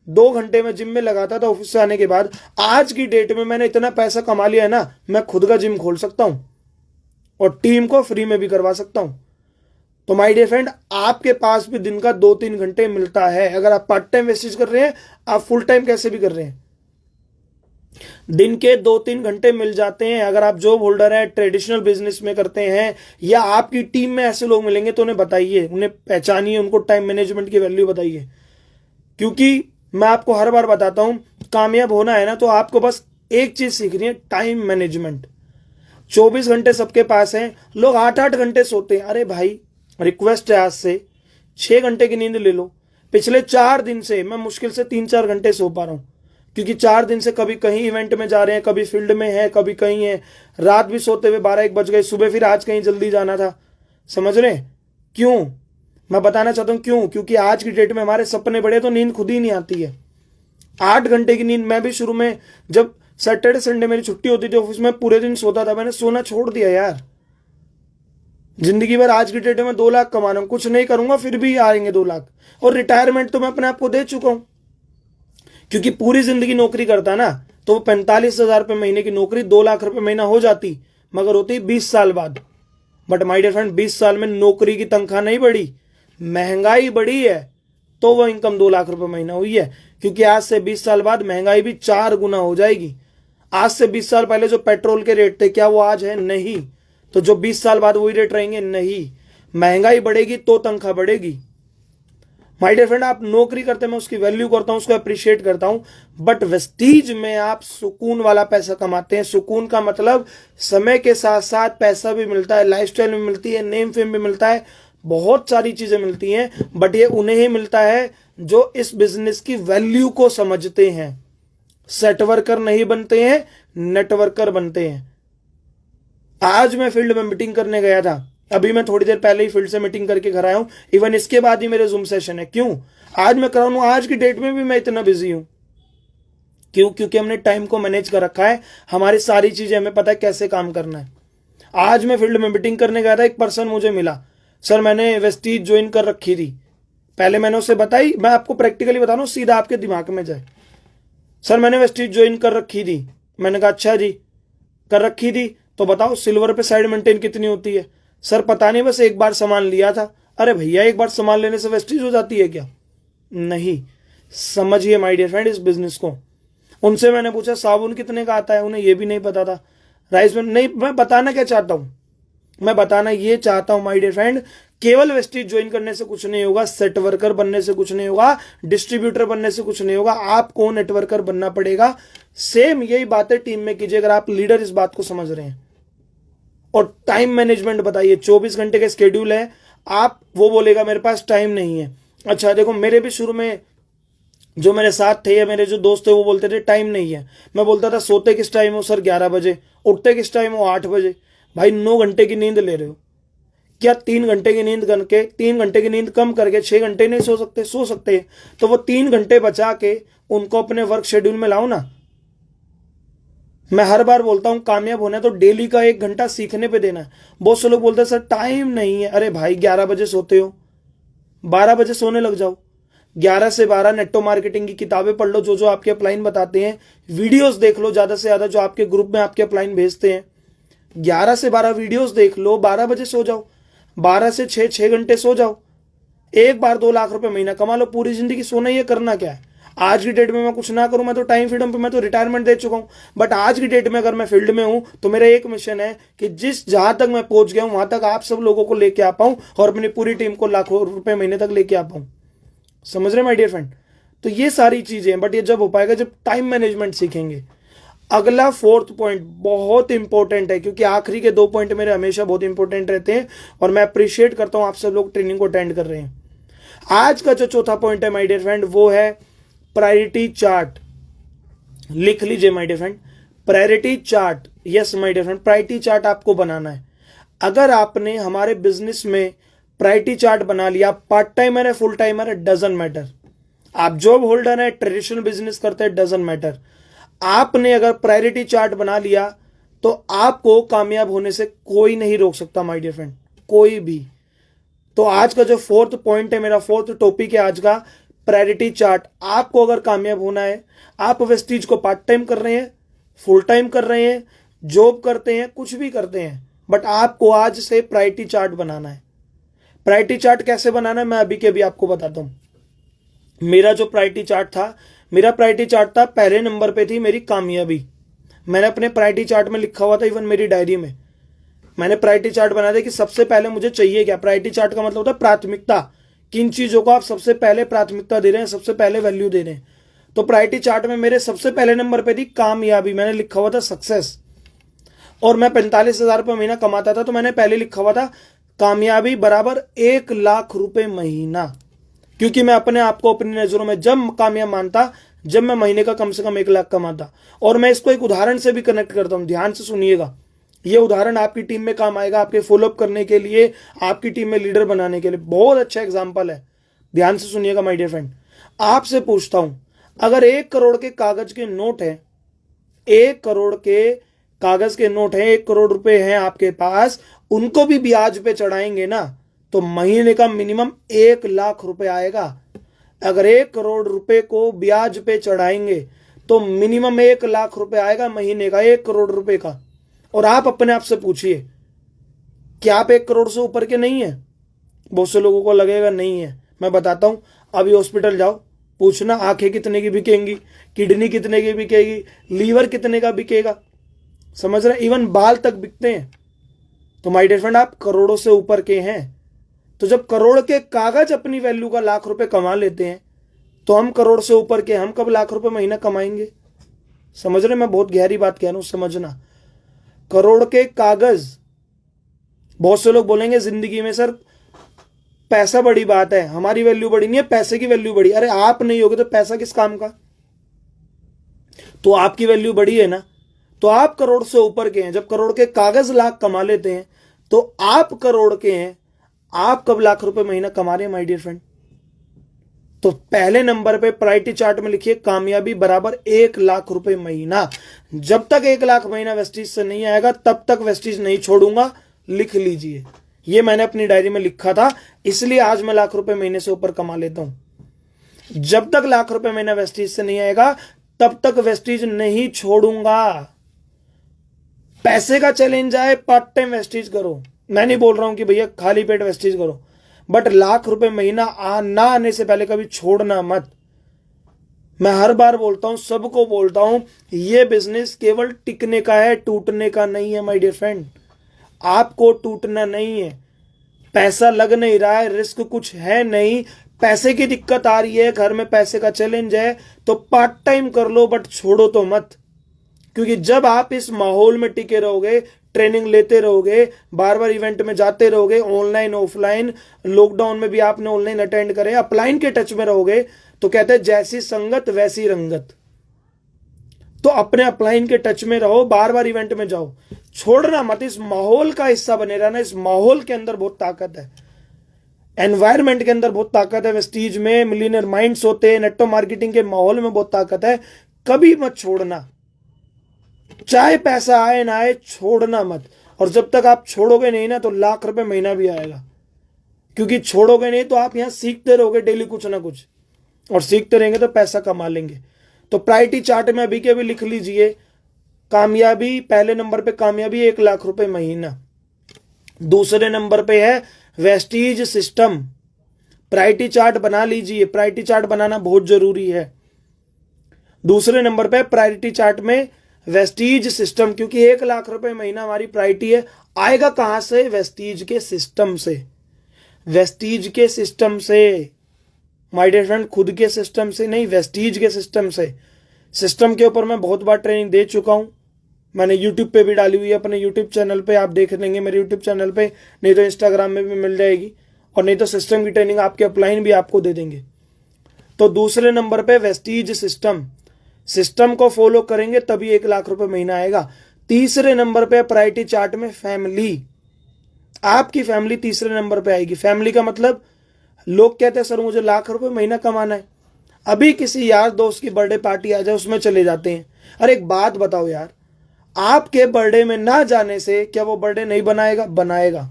2 घंटे में जिम में लगाता था ऑफिस से आने के बाद, आज की डेट में मैंने इतना पैसा कमा लिया है ना, मैं खुद का जिम खोल सकता हूं और टीम को फ्री में भी करवा सकता हूं। तो माय डियर फ्रेंड, आपके पास भी दिन का 2-3 घंटे मिलता है। अगर आप पार्ट टाइम वेस्टेज कर रहे हैं, आप फुल टाइम कैसे भी कर रहे हैं, दिन के 2-3 घंटे मिल जाते हैं। अगर आप जॉब होल्डर है, ट्रेडिशनल बिजनेस में करते हैं, या आपकी टीम में ऐसे लोग मिलेंगे, तो उन्हें बताइए, उन्हें पहचानिए, उनको टाइम मैनेजमेंट की वैल्यू बताइए। क्योंकि मैं आपको हर बार बताता हूं, कामयाब होना है ना, तो आपको बस एक चीज सीखनी है, टाइम मैनेजमेंट। 24 घंटे सबके पास हैं, लोग 8-8 घंटे सोते हैं। अरे भाई, रिक्वेस्ट है आज से 6 घंटे की नींद ले लो। पिछले 4 दिन से मैं मुश्किल से 3-4 घंटे सो पा रहा हूं, क्योंकि 4 दिन से कभी कहीं इवेंट में जा रहे हैं, कभी फील्ड में है, कभी कहीं है। रात भी सोते हुए 12-1 बज गए, सुबह फिर आज कहीं जल्दी जाना था। समझ रहे हैं क्यों? मैं बताना चाहता हूं क्यों। क्योंकि आज की डेट में हमारे सपने बड़े, तो नींद खुद ही नहीं आती है। 8 घंटे की नींद, मैं भी शुरू में जब सैटरडे संडे मेरी छुट्टी होती थी ऑफिस में, पूरे दिन सोता था। मैंने सोना छोड़ दिया यार। जिंदगी भर आज की डेट में 2 लाख कमा रहा हूं, कुछ नहीं करूंगा फिर भी आएंगे 2 लाख। और रिटायरमेंट तो मैं अपने आप को दे चुका हूं, क्योंकि पूरी जिंदगी नौकरी करता ना, तो वो 45,000 रुपये महीने की नौकरी 2 लाख रुपए महीना हो जाती, मगर होती 20 साल बाद। बट माय डियर फ्रेंड, 20 साल में नौकरी की तनख्वाह नहीं बढ़ी, महंगाई बढ़ी है, तो वो इनकम 2 लाख रुपए महीना हुई है। क्योंकि आज से 20 साल बाद महंगाई भी 4 गुना हो जाएगी। आज से 20 साल पहले जो पेट्रोल के रेट थे, क्या वो आज है? नहीं। तो जो 20 साल बाद वही रेट रहेंगे? नहीं। महंगाई बढ़ेगी तो तनख्वाह बढ़ेगी। माय डियर फ्रेंड, आप नौकरी करते हैं, मैं उसकी वैल्यू करता हूं, उसको अप्रिशिएट करता हूं, बट वेस्टीज में आप सुकून वाला पैसा कमाते हैं। सुकून का मतलब समय के साथ साथ पैसा भी मिलता है, लाइफस्टाइल भी मिलती है, नेम फेम भी मिलता है, बहुत सारी चीजें मिलती हैं। बट ये उन्हें ही मिलता है जो इस बिजनेस की वैल्यू को समझते हैं। सेट वर्कर नहीं बनते हैं, नेटवर्कर बनते हैं। आज मैं फील्ड में मीटिंग करने गया था, अभी मैं थोड़ी देर पहले ही फील्ड से मीटिंग करके घर आया हूं। इवन इसके बाद ही मेरे जूम सेशन है। क्यों? आज मैं कर रहा हूं, आज की डेट में भी मैं इतना बिजी हूं। क्यों? क्योंकि हमने टाइम को मैनेज कर रखा है। हमारी सारी चीजें हमें पता है कैसे काम करना है। आज मैं फील्ड में मीटिंग करने गया था, एक पर्सन मुझे मिला, सर मैंने वेस्टीज ज्वाइन कर रखी थी। पहले मैंने उसे बताई, मैं आपको प्रैक्टिकली बता रहा हूं, सीधा आपके दिमाग में जाए। सर मैंने वेस्टीज ज्वाइन कर रखी थी। मैंने कहा अच्छा जी, कर रखी थी तो बताओ सिल्वर पे साइड मेंटेन कितनी होती है? सर पता नहीं, बस एक बार सामान लिया था। अरे भैया, एक बार सामान लेने से वेस्टीज हो जाती है क्या? नहीं। समझिए माय डियर फ्रेंड इस बिजनेस को। उनसे मैंने पूछा साबुन कितने का आता है, उन्हें यह भी नहीं पता था। राइस में नहीं, मैं बताना क्या चाहता हूं, मैं बताना ये चाहता हूं माय डियर फ्रेंड, केवल वेस्टीज ज्वाइन करने से कुछ नहीं होगा, सेट वर्कर बनने से कुछ नहीं होगा, डिस्ट्रीब्यूटर बनने से कुछ नहीं होगा, आपको नेटवर्कर बनना पड़ेगा। सेम यही बातें टीम में कीजिए अगर आप लीडर इस बात को समझ रहे हैं। और टाइम मैनेजमेंट बताइए, 24 घंटे का स्केड्यूल है, आप वो बोलेगा मेरे पास टाइम नहीं है। अच्छा देखो, मेरे भी शुरू में जो मेरे साथ थे या मेरे जो दोस्त थे वो बोलते थे टाइम नहीं है। मैं बोलता था सोते किस टाइम हो? सर 11 बजे। उठते किस टाइम हो? 8 बजे। भाई 9 घंटे की नींद ले रहे हो क्या? 3 घंटे की नींद करके, 3 घंटे की नींद कम करके 6 घंटे नहीं सो सकते? सो सकते हैं। तो वो 3 घंटे बचा के उनको अपने वर्क शेड्यूल में लाओ ना। मैं हर बार बोलता हूं कामयाब होना है तो डेली का 1 घंटा सीखने पे देना है। बहुत से लोग बोलते हैं सर टाइम नहीं है। अरे भाई 11 बजे सोते हो, 12 बजे सोने लग जाओ। 11 से 12 नेटो मार्केटिंग की किताबें पढ़ लो, जो जो आपके अपलाइन बताते हैं, वीडियोस देख लो ज्यादा से ज्यादा जो आपके ग्रुप में आपके अपलाइन भेजते हैं। 11 से 12 वीडियोस देख लो, 12 बजे सो जाओ, 12 से 6 6 घंटे सो जाओ। एक बार 2 लाख रुपए महीना कमा लो। पूरी जिंदगी सोना ही है, करना क्या है? आज की डेट में मैं कुछ ना करूं, मैं तो टाइम फ्रीडम पे, मैं तो रिटायरमेंट दे चुका हूं। बट आज की डेट में अगर मैं फील्ड में हूं तो मेरा एक मिशन है कि जहां तक मैं पहुंच गया हूं वहां तक आप सब लोगों को लेके आ पाऊं और अपनी पूरी टीम को लाखों रुपए महीने तक लेके आ पाऊं। समझ रहे माय डियर फ्रेंड? तो ये सारी चीजें हैं, बट ये जब हो पाएगा जब टाइम मैनेजमेंट सीखेंगे। अगला 4th पॉइंट बहुत इंपॉर्टेंट है, क्योंकि आखिरी के 2 पॉइंट मेरे हमेशा बहुत इंपॉर्टेंट रहते हैं और मैं अप्रिशिएट करता हूं आप सब लोग ट्रेनिंग को अटेंड कर रहे हैं। आज का जो चौथा पॉइंट है माय डियर फ्रेंड वो है प्रायोरिटी चार्ट। लिख लीजिए my dear friend, priority chart. Yes my dear friend, priority chart आपको बनाना है। अगर आपने हमारे बिजनेस में प्रायोरिटी चार्ट बना लिया, पार्ट टाइमर है फुल टाइमर है डजंट मैटर, आप जॉब होल्डर है ट्रेडिशनल बिजनेस करते हैं डजंट मैटर, आपने अगर प्रायोरिटी चार्ट बना लिया तो आपको कामयाब होने से कोई नहीं रोक सकता माय डियर फ्रेंड, कोई भी। तो आज का जो 4th पॉइंट है, मेरा 4th टॉपिक है आज का, प्रायोरिटी चार्ट। आपको अगर कामयाब होना है, आप वेस्टीज को पार्ट टाइम कर रहे हैं, फुल टाइम कर रहे हैं, जॉब करते हैं, कुछ भी करते हैं, बट आपको आज से प्रायोरिटी चार्ट बनाना है। प्रायोरिटी चार्ट कैसे बनाना है मैं अभी के अभी आपको बताता हूं। मेरा जो प्रायोरिटी चार्ट था, मेरा प्रायोरिटी चार्ट था, पहले नंबर पे थी मेरी कामयाबी। मैंने अपने प्रायोरिटी चार्ट में लिखा हुआ था, इवन मेरी डायरी में मैंने प्रायोरिटी चार्ट बना दिया कि सबसे पहले मुझे चाहिए क्या। प्रायोरिटी चार्ट का मतलब होता है प्राथमिकता, किन चीजों को आप सबसे पहले प्राथमिकता दे रहे हैं, सबसे पहले वैल्यू दे रहे हैं। तो प्रायोरिटी चार्ट में मेरे सबसे पहले नंबर पे थी कामयाबी, मैंने लिखा हुआ था सक्सेस। और मैं 45,000 रुपये महीना कमाता था, तो मैंने पहले लिखा हुआ था कामयाबी बराबर 1 लाख रुपए महीना, क्योंकि मैं अपने आप को अपनी नजरों में जब कामयाब मानता जब मैं महीने का कम से कम 1 लाख कमाता। और मैं इसको एक उदाहरण से भी कनेक्ट करता हूं, ध्यान से सुनिएगा। ये उदाहरण आपकी टीम में काम आएगा, आपके फॉलोअप करने के लिए, आपकी टीम में लीडर बनाने के लिए बहुत अच्छा एग्जाम्पल है। ध्यान से सुनिएगा माय डियर फ्रेंड। आपसे पूछता हूं, अगर 1 करोड़ के कागज के नोट है, 1 करोड़ के कागज के नोट है, 1 करोड़ रुपए हैं आपके पास, उनको भी ब्याज पे चढ़ाएंगे ना तो महीने का मिनिमम 1 लाख रुपए आएगा। अगर 1 करोड़ रुपए को ब्याज पे चढ़ाएंगे तो मिनिमम 1 लाख रुपए आएगा महीने का, 1 करोड़ रुपए का। और आप अपने आप से पूछिए, क्या आप 1 करोड़ से ऊपर के नहीं है? बहुत से लोगों को लगेगा नहीं है। मैं बताता हूं, अभी हॉस्पिटल जाओ, पूछना आंखें कितने की बिकेंगी, किडनी कितने की बिकेगी, लीवर कितने का बिकेगा। समझ रहे? इवन बाल तक बिकते हैं। तो माय डियर फ्रेंड, आप करोड़ों से ऊपर के हैं। तो जब करोड़ के कागज अपनी वैल्यू का लाख रुपए कमा लेते हैं, तो हम करोड़ से ऊपर के, हम कब लाख रुपए महीना कमाएंगे? समझ रहे? मैं बहुत गहरी बात कह रहा हूं, समझना। करोड़ के कागज, बहुत से लोग बोलेंगे जिंदगी में सर पैसा बड़ी बात है, हमारी वैल्यू बड़ी नहीं है, पैसे की वैल्यू बड़ी। अरे आप नहीं होगे तो पैसा किस काम का? तो आपकी वैल्यू बड़ी है ना। तो आप करोड़ से ऊपर के हैं, जब करोड़ के कागज लाख कमा लेते हैं तो आप करोड़ के हैं, आप कब लाख रुपए महीना कमा रहे हैं माय डियर फ्रेंड? तो पहले नंबर पे प्रायोरिटी चार्ट में लिखिए कामयाबी बराबर 1 लाख रुपए महीना। जब तक 1 लाख महीना वेस्टीज से नहीं आएगा तब तक वेस्टीज नहीं छोड़ूंगा। लिख लीजिए, ये मैंने अपनी डायरी में लिखा था, इसलिए आज मैं लाख रुपए महीने से ऊपर कमा लेता हूं। जब तक लाख रुपए महीना वेस्टीज से नहीं आएगा तब तक वेस्टीज नहीं छोड़ूंगा। पैसे का चैलेंज आए, पार्ट टाइम वेस्टीज करो। मैं नहीं बोल रहा हूं कि भैया खाली पेट वेस्टीज करो, बट लाख रुपए महीना ना आने से पहले कभी छोड़ना मत। मैं हर बार बोलता हूं, सबको बोलता हूं, ये बिजनेस केवल टिकने का है, टूटने का नहीं है माय डियर फ्रेंड। आपको टूटना नहीं है। पैसा लग नहीं रहा है, रिस्क कुछ है नहीं, पैसे की दिक्कत आ रही है, घर में पैसे का चैलेंज है, तो पार्ट टाइम कर लो, बट छोड़ो तो मत। क्योंकि जब आप इस माहौल में टिके रहोगे, ट्रेनिंग लेते रहोगे, बार बार इवेंट में जाते रहोगे, ऑनलाइन ऑफलाइन, लॉकडाउन में भी आपने ऑनलाइन अटेंड करे, अपलाइन के टच में रहोगे, तो कहते हैं जैसी संगत वैसी रंगत। तो अपने अपलाइन के टच में रहो, बार बार इवेंट में जाओ, छोड़ना मत। इस माहौल का हिस्सा बने रहना। इस माहौल के अंदर बहुत ताकत है, एनवायरमेंट के अंदर बहुत ताकत है, वेस्टीज में मिलियनर माइंड्स होते हैं, नेटवर्क मार्केटिंग के माहौल में बहुत ताकत है। कभी मत छोड़ना, चाहे पैसा आए ना आए, छोड़ना मत। और जब तक आप छोड़ोगे नहीं ना, तो लाख रुपए महीना भी आएगा। क्योंकि छोड़ोगे नहीं तो आप यहां सीखते रहोगे डेली कुछ ना कुछ, और सीखते रहेंगे तो पैसा कमा लेंगे। तो प्रायोरिटी चार्ट में अभी के अभी लिख लीजिए, कामयाबी पहले नंबर पे, कामयाबी 1 लाख रुपए महीना। दूसरे नंबर पे है वेस्टीज सिस्टम। प्रायोरिटी चार्ट बना लीजिए, प्रायोरिटी चार्ट बनाना बहुत जरूरी है। दूसरे नंबर पे प्रायोरिटी चार्ट में वेस्टीज सिस्टम, क्योंकि 1 लाख रुपए महीना हमारी प्रायोरिटी है। आएगा कहां से? वेस्टीज के सिस्टम से। वेस्टीज के सिस्टम से माय डियर फ्रेंड, खुद के सिस्टम से नहीं, वेस्टीज के सिस्टम से। सिस्टम के ऊपर मैं बहुत बार ट्रेनिंग दे चुका हूं, मैंने यूट्यूब पे भी डाली हुई है, अपने यूट्यूब चैनल पे आप देख लेंगे, मेरे यूट्यूब चैनल पे, नहीं तो इंस्टाग्राम में भी मिल जाएगी, और नहीं तो सिस्टम की ट्रेनिंग आपके अपलाइन भी आपको दे देंगे। तो दूसरे नंबर पे वेस्टीज सिस्टम, सिस्टम को फॉलो करेंगे तभी 1 लाख रुपए महीना आएगा। तीसरे नंबर पे प्रायोरिटी चार्ट में फैमिली, आपकी फैमिली तीसरे नंबर पे आएगी। फैमिली का मतलब, लोग कहते हैं सर मुझे लाख रुपए महीना कमाना है, अभी किसी यार दोस्त की बर्थडे पार्टी आ जाए उसमें चले जाते हैं। अरे एक बात बताओ यार, आपके बर्थडे में ना जाने से क्या वो बर्थडे नहीं बनाएगा? बनाएगा।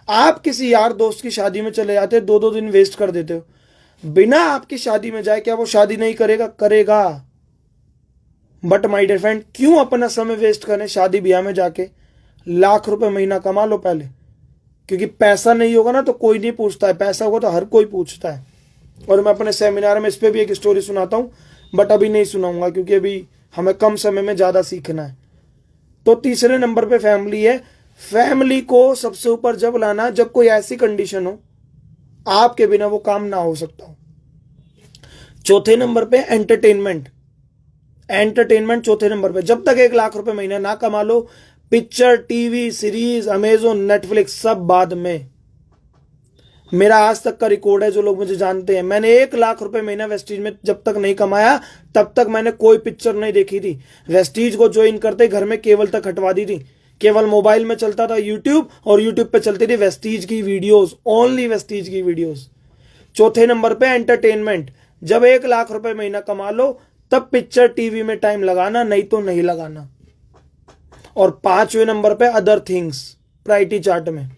आप किसी यार दोस्त की शादी में चले जाते हो, 2-2 दिन वेस्ट कर देते हो, बिना आपकी शादी में जाए क्या वो शादी नहीं करेगा? करेगा। बट माय डियर फ्रेंड, क्यों अपना समय वेस्ट करें शादी ब्याह में जाके? लाख रुपए महीना कमा लो पहले, क्योंकि पैसा नहीं होगा ना तो कोई नहीं पूछता है, पैसा होगा तो हर कोई पूछता है। और मैं अपने सेमिनार में इस पे भी एक स्टोरी सुनाता हूं, बट अभी नहीं सुनाऊंगा क्योंकि अभी हमें कम समय में ज्यादा सीखना है। तो तीसरे नंबर पे फैमिली है। फैमिली को सबसे ऊपर जब लाना जब कोई ऐसी कंडीशन हो आपके बिना वो काम ना हो सकता हो। चौथे नंबर पे एंटरटेनमेंट, एंटरटेनमेंट चौथे नंबर पे। जब तक 1 लाख रुपए महीना ना कमा लो, picture, TV, series, Amazon, Netflix सब बाद में। मेरा आज तक का रिकॉर्ड है, जो लोग मुझे जानते हैं, मैंने 1 लाख रुपए महीना वेस्टीज में जब तक नहीं कमाया तब तक मैंने कोई पिक्चर नहीं देखी थी। वेस्टीज को ज्वाइन करते घर में केबल तक हटवा दी थी, केवल मोबाइल में चलता था यूट्यूब, और यूट्यूब पे चलती थी वेस्टीज की वीडियोस, ओनली वेस्टीज की वीडियोस। चौथे नंबर पे एंटरटेनमेंट। जब 1 लाख रुपए महीना कमा लो तब पिक्चर, टीवी में टाइम लगाना, नहीं तो नहीं लगाना। और 5वें नंबर पे अदर थिंग्स, प्रायोरिटी चार्ट में।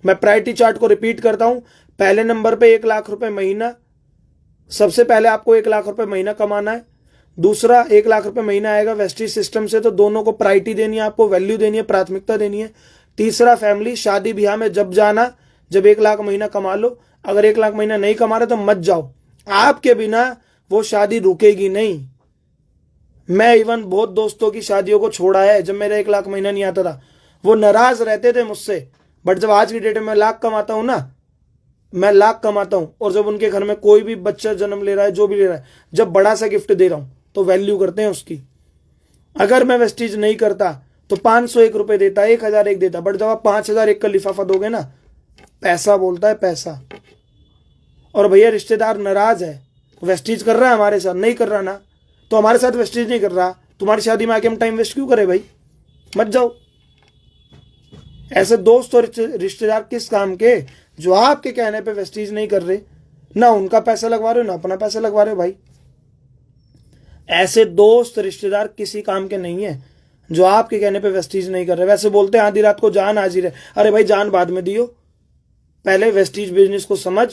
मैं प्रायोरिटी चार्ट को रिपीट करता हूं। पहले नंबर पे 1 लाख रुपए महीना, सबसे पहले आपको 1 लाख रुपए महीना कमाना है। दूसरा 1 लाख रुपए महीना आएगा वेस्टीज सिस्टम से, तो दोनों को प्रायोरिटी देनी है, आपको वैल्यू देनी है, प्राथमिकता देनी है। तीसरा फैमिली, शादी ब्याह में जब जाना, जब 1 लाख महीना कमा लो। अगर 1 लाख महीना नहीं कमा रहे तो मत जाओ, आपके बिना वो शादी रुकेगी नहीं। मैं इवन बहुत दोस्तों की शादियों को छोड़ा है जब मेरा 1 लाख महीना नहीं आता था, वो नाराज रहते थे मुझसे। बट जब आज की डेट में मैं लाख कमाता हूं ना, मैं लाख कमाता हूं, और जब उनके घर में कोई भी बच्चा जन्म ले रहा है, जो भी ले रहा है, जब बड़ा सा गिफ्ट दे रहा हूं तो वैल्यू करते हैं उसकी। अगर मैं वेस्टीज नहीं करता तो 501 रुपए देता, 1001 देता, बट जब आप 5001 का लिफाफा दोगे ना, पैसा बोलता है, पैसा। और भैया रिश्तेदार नाराज है, वेस्टीज कर रहा है हमारे साथ, नहीं कर रहा ना, तो हमारे साथ वेस्टीज नहीं कर रहा, तुम्हारी शादी में आके हम टाइम वेस्ट क्यों करें भाई? मत जाओ। ऐसे दोस्त और रिश्तेदार किस काम के, जो आपके कहने पे वेस्टीज नहीं कर रहे, ना उनका पैसा लगवा रहे हो ना अपना पैसा लगवा रहे हो भाई। ऐसे दोस्त रिश्तेदार किसी काम के नहीं है जो आपके कहने पे वेस्टीज नहीं कर रहे। वैसे बोलते हैं आधी रात को जान हाजिर है, अरे भाई जान बाद में दियो, पहले वेस्टीज बिजनेस को समझ,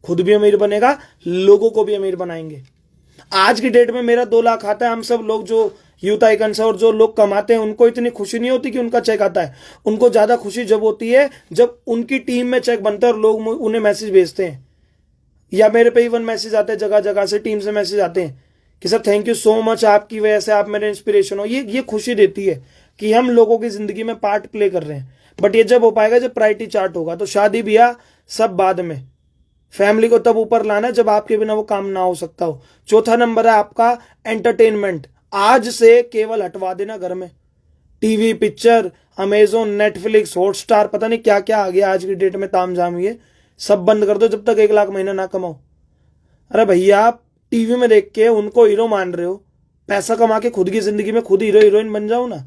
खुद भी अमीर बनेगा, लोगों को भी अमीर बनाएंगे। आज की डेट में मेरा 2 लाख आता है, हम सब लोग जो यूथ आइकन्स है और जो लोग कमाते हैं उनको इतनी खुशी नहीं होती कि उनका चेक आता है। उनको ज्यादा खुशी जब होती है जब उनकी टीम में चेक बनता है और लोग उन्हें मैसेज भेजते हैं, या मेरे पे इवन मैसेज आते हैं, जगह जगह से टीम से मैसेज आते हैं कि sir thank you so much, आपकी वजह से आप मेरे इंस्पिरेशन हो। ये खुशी देती है कि हम लोगों की जिंदगी में पार्ट प्ले कर रहे हैं। बट ये जब हो पाएगा जब प्रायोरिटी चार्ट होगा। तो शादी ब्याह सब बाद में, फैमिली को तब ऊपर लाना जब आपके बिना वो काम ना हो सकता हो। चौथा नंबर है आपका एंटरटेनमेंट। आज से केवल हटवा देना घर में, TV, picture, Amazon, Netflix, Hotstar, पता नहीं क्या क्या आ गया आज की डेट में तामझाम, ये सब बंद कर दो जब तक 1 लाख महीना ना कमाओ। अरे भैया आप टीवी में देख के उनको हीरो मान रहे हो, पैसा कमा के खुद की जिंदगी में खुद हीरो हीरोइन बन जाओ ना,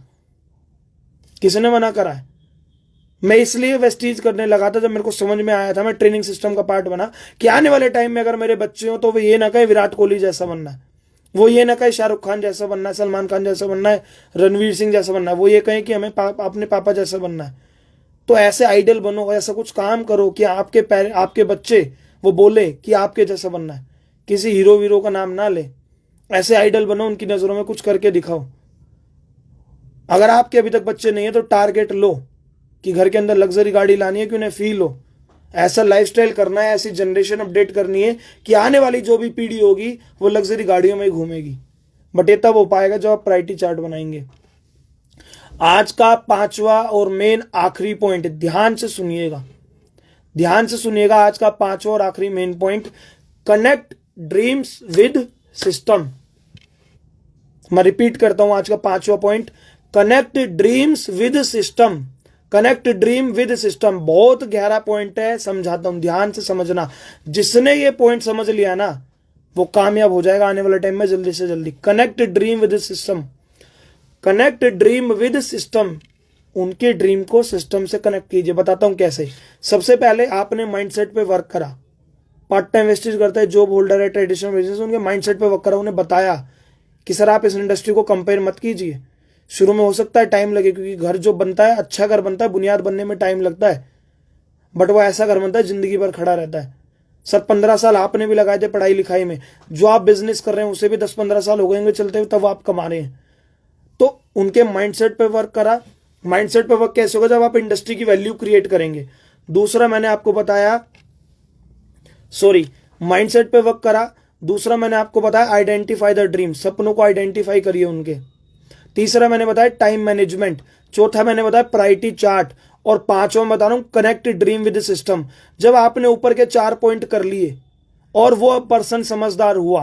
किसने मना करा है? मैं इसलिए वेस्टीज करने लगा था जब मेरे को समझ में आया था, मैं ट्रेनिंग सिस्टम का पार्ट बना कि आने वाले टाइम में अगर मेरे बच्चे हो तो वो ये ना कहे विराट कोहली जैसा बनना है, वो ये ना कहे शाहरुख खान जैसा बनना है, सलमान खान जैसा बनना है, रणवीर सिंह जैसा बनना है, वो ये कहे कि हमें अपने पापा जैसा बनना है। तो ऐसे आइडल बनो, ऐसा कुछ काम करो कि आपके बच्चे वो बोले कि आपके जैसा बनना है, किसी हीरो वीरो का नाम ना ले, ऐसे आइडल बनो, उनकी नजरों में कुछ करके दिखाओ। अगर आपके अभी तक बच्चे नहीं है तो टारगेट लो कि घर के अंदर लग्जरी गाड़ी लानी है कि उन्हें फील हो, ऐसा लाइफस्टाइल करना है, ऐसी जनरेशन अपडेट करनी है कि आने वाली जो भी पीढ़ी होगी वो लग्जरी गाड़ियों में ही घूमेगी। बट ये तब हो पाएगा जब आप प्रायोरिटी चार्ट बनाएंगे। आज का 5वां और मेन आखिरी पॉइंट, ध्यान से सुनिएगा, ध्यान से सुनिएगा। आज का 5वां और आखिरी main point, connect dreams with system. मैं रिपीट करता हूं, आज का 5वां point, connect dreams with system. Connect dream with system बहुत गहरा पॉइंट है, समझाता हूं, ध्यान से समझना। जिसने ये पॉइंट समझ लिया ना वो कामयाब हो जाएगा आने वाले टाइम में जल्दी से जल्दी। Connect dream with system, connect dream with system. उनके ड्रीम को सिस्टम से कनेक्ट कीजिए। बताता हूं कैसे। सबसे पहले आपने माइंडसेट पे वर्क करा, पार्ट टाइम वेस्टेज करता है, जॉब होल्डर है, ट्रेडिशनल बिजनेस, उनके माइंडसेट पे वर्क करा, उन्हें बताया कि सर आप इस इंडस्ट्री को कंपेयर मत कीजिए। शुरू में हो सकता है टाइम लगे, क्योंकि घर जो बनता है, अच्छा घर बनता है, बुनियाद बनने में टाइम लगता है, बट वो ऐसा घर बनता है जिंदगी भर खड़ा रहता है। सर 15 साल आपने भी लगाए थे पढ़ाई लिखाई में, जो आप बिजनेस कर रहे हैं उसे भी 10-15 साल हो गए चलते हुए, तब आप कमा रहे हैं। तो उनके माइंडसेट पे वर्क करा। माइंडसेट पे वर्क कैसे होगा? जब आप इंडस्ट्री की वैल्यू क्रिएट करेंगे। दूसरा मैंने आपको बताया, माइंडसेट पे वर्क करा। दूसरा मैंने आपको बताया आइडेंटिफाई द ड्रीम, सपनों को आइडेंटिफाई करिए उनके। तीसरा मैंने बताया टाइम मैनेजमेंट। चौथा मैंने बताया प्रायोरिटी चार्ट। और 5वां बता रहा हूं कनेक्ट ड्रीम विद सिस्टम। जब आपने ऊपर के 4 पॉइंट कर लिए और वो पर्सन समझदार हुआ,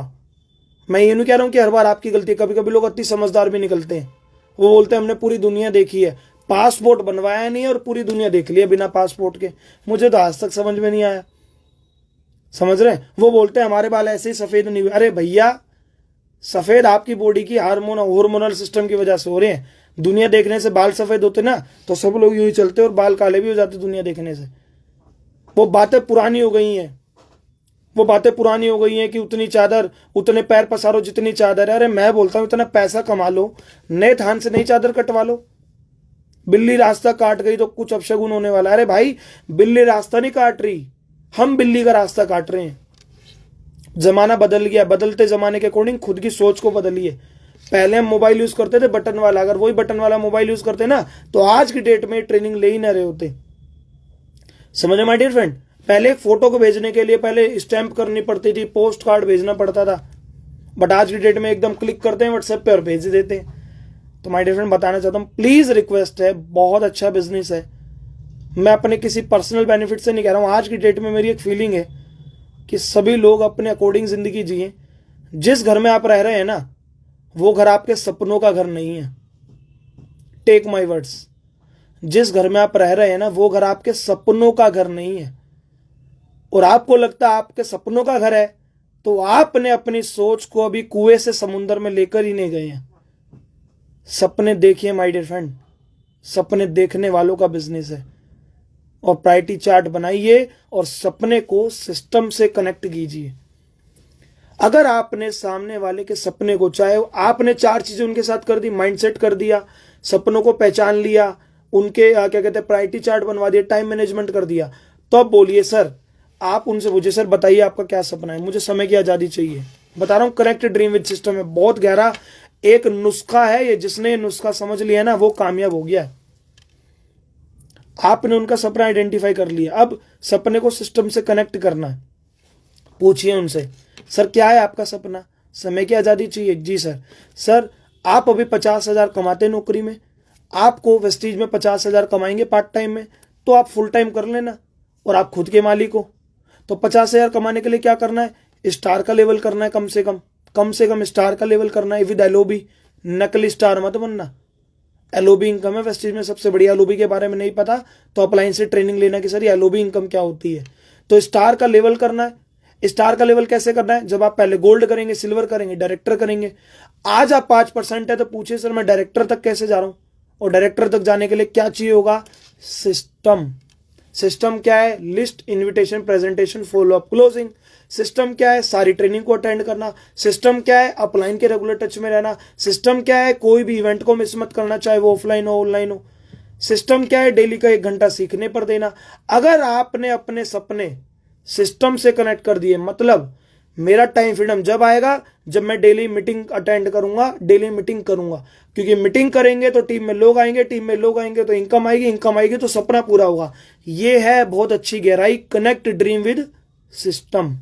मैं ये नहीं कह रहा हूं कि हर बार आपकी गलती, कभी कभी लोग अति समझदार भी निकलते हैं। वो बोलते हैं हमने पूरी दुनिया देखी है, पासपोर्ट बनवाया नहीं और पूरी दुनिया देख ली है बिना पासपोर्ट के। मुझे तो आज तक समझ में नहीं आया, समझ रहे हैं? वो बोलते हैं हमारे बाल ऐसे ही सफेद नहीं हुए। अरे भैया, सफेद आपकी बॉडी की हार्मोनल सिस्टम की वजह से हो रहे हैं। दुनिया देखने से बाल सफेद होते ना तो सब लोग यूं ही चलते और बाल काले भी हो जाते दुनिया देखने से। वो बातें पुरानी हो गई हैं, वो बातें पुरानी हो गई हैं कि उतनी चादर उतने पैर पसारो जितनी चादर है। अरे मैं बोलता हूं इतना पैसा कमा लो, नए थान से नई चादर कटवा लो। बिल्ली रास्ता काट गई तो कुछ अपशगुन होने वाला है। अरे भाई, बिल्ली रास्ता नहीं काट रही, हम बिल्ली का रास्ता काट रहे हैं। जमाना बदल गया, बदलते जमाने के अकॉर्डिंग खुद की सोच को बदलिए। पहले हम मोबाइल यूज करते थे बटन वाला, अगर वही बटन वाला मोबाइल यूज करते ना तो आज की डेट में ट्रेनिंग ले ही ना रहे होते। समझे माय डियर फ्रेंड? पहले फोटो को भेजने के लिए पहले स्टैंप करनी पड़ती थी, पोस्ट कार्ड भेजना पड़ता था, बट आज की डेट में एकदम क्लिक करते हैं व्हाट्सएप पे और भेज देते हैं। तो माय डियर फ्रेंड बताना चाहता हूं, प्लीज रिक्वेस्ट है, बहुत अच्छा बिजनेस है। मैं अपने किसी पर्सनल बेनिफिट से नहीं कह रहा हूं। आज की डेट में मेरी एक फीलिंग है कि सभी लोग अपने अकॉर्डिंग जिंदगी जिए। जिस घर में आप रह रहे हैं ना वो घर आपके सपनों का घर नहीं है। टेक माय वर्ड्स, जिस घर में आप रह रहे हैं ना वो घर आपके सपनों का घर नहीं है। और आपको लगता है आपके सपनों का घर है तो आपने अपनी सोच को अभी कुएं से समुद्र में लेकर ही नहीं गए हैं। सपने देखिए माय डियर फ्रेंड, सपने देखने वालों का बिजनेस है। और प्रायोरिटी चार्ट बनाइए और सपने को सिस्टम से कनेक्ट कीजिए। अगर आपने सामने वाले के सपने को, चाहे आपने 4 चीजें उनके साथ कर दी, माइंडसेट कर दिया, सपनों को पहचान लिया, उनके क्या कहते हैं प्रायोरिटी चार्ट बनवा दिया, टाइम मैनेजमेंट कर दिया, तो अब बोलिए सर, आप उनसे पूछिए सर बताइए आपका क्या सपना है? मुझे समय की आजादी चाहिए। बता रहा हूं, कनेक्ट ड्रीम विद सिस्टम है, बहुत गहरा एक नुस्खा है ये। जिसने ये नुस्खा समझ लिया ना वो कामयाब हो गया। आपने उनका सपना आइडेंटिफाई कर लिया, अब सपने को सिस्टम से कनेक्ट करना है। पूछिए उनसे, सर क्या है आपका सपना? समय की आजादी चाहिए? जी सर। सर आप अभी 50,000 कमाते नौकरी में, आपको वेस्टीज में 50,000 कमाएंगे पार्ट टाइम में, तो आप फुल टाइम कर लेना और आप खुद के मालिक हो। तो 50,000 कमाने के लिए क्या करना है? स्टार का लेवल करना है, कम से कम स्टार का लेवल करना है विद एलओबी। नकली स्टार मत बनना। एलओबी इनकम है वेस्टीज में सबसे बढ़िया। एलओबी के बारे में नहीं पता तो अप्लायंस से ट्रेनिंग लेना कि सर एलओबी इनकम क्या होती है। तो स्टार का लेवल करना है। स्टार का लेवल कैसे करना है? जब आप पहले गोल्ड करेंगे, सिल्वर करेंगे, डायरेक्टर करेंगे। आज आप 5% है तो पूछिए सर मैं डायरेक्टर तक कैसे जा रहा हूं? और डायरेक्टर तक जाने के लिए क्या चाहिए होगा? सिस्टम। सिस्टम क्या है? List, invitation, presentation, follow up, closing. System क्या है? सारी ट्रेनिंग को अटेंड करना। सिस्टम क्या है? अपलाइन के रेगुलर टच में रहना। सिस्टम क्या है? कोई भी इवेंट को मिस मत करना, चाहे वो ऑफलाइन हो ऑनलाइन हो। सिस्टम क्या है? डेली का 1 घंटा सीखने पर देना। अगर आपने अपने सपने सिस्टम से कनेक्ट कर दिए, मतलब मेरा टाइम फ्रीडम जब आएगा जब मैं डेली मीटिंग अटेंड करूंगा, डेली मीटिंग करूंगा, क्योंकि मीटिंग करेंगे तो टीम में लोग आएंगे, टीम में लोग आएंगे तो इनकम आएगी, इनकम आएगी तो सपना पूरा होगा। ये है बहुत अच्छी गहराई, कनेक्ट ड्रीम विद सिस्टम।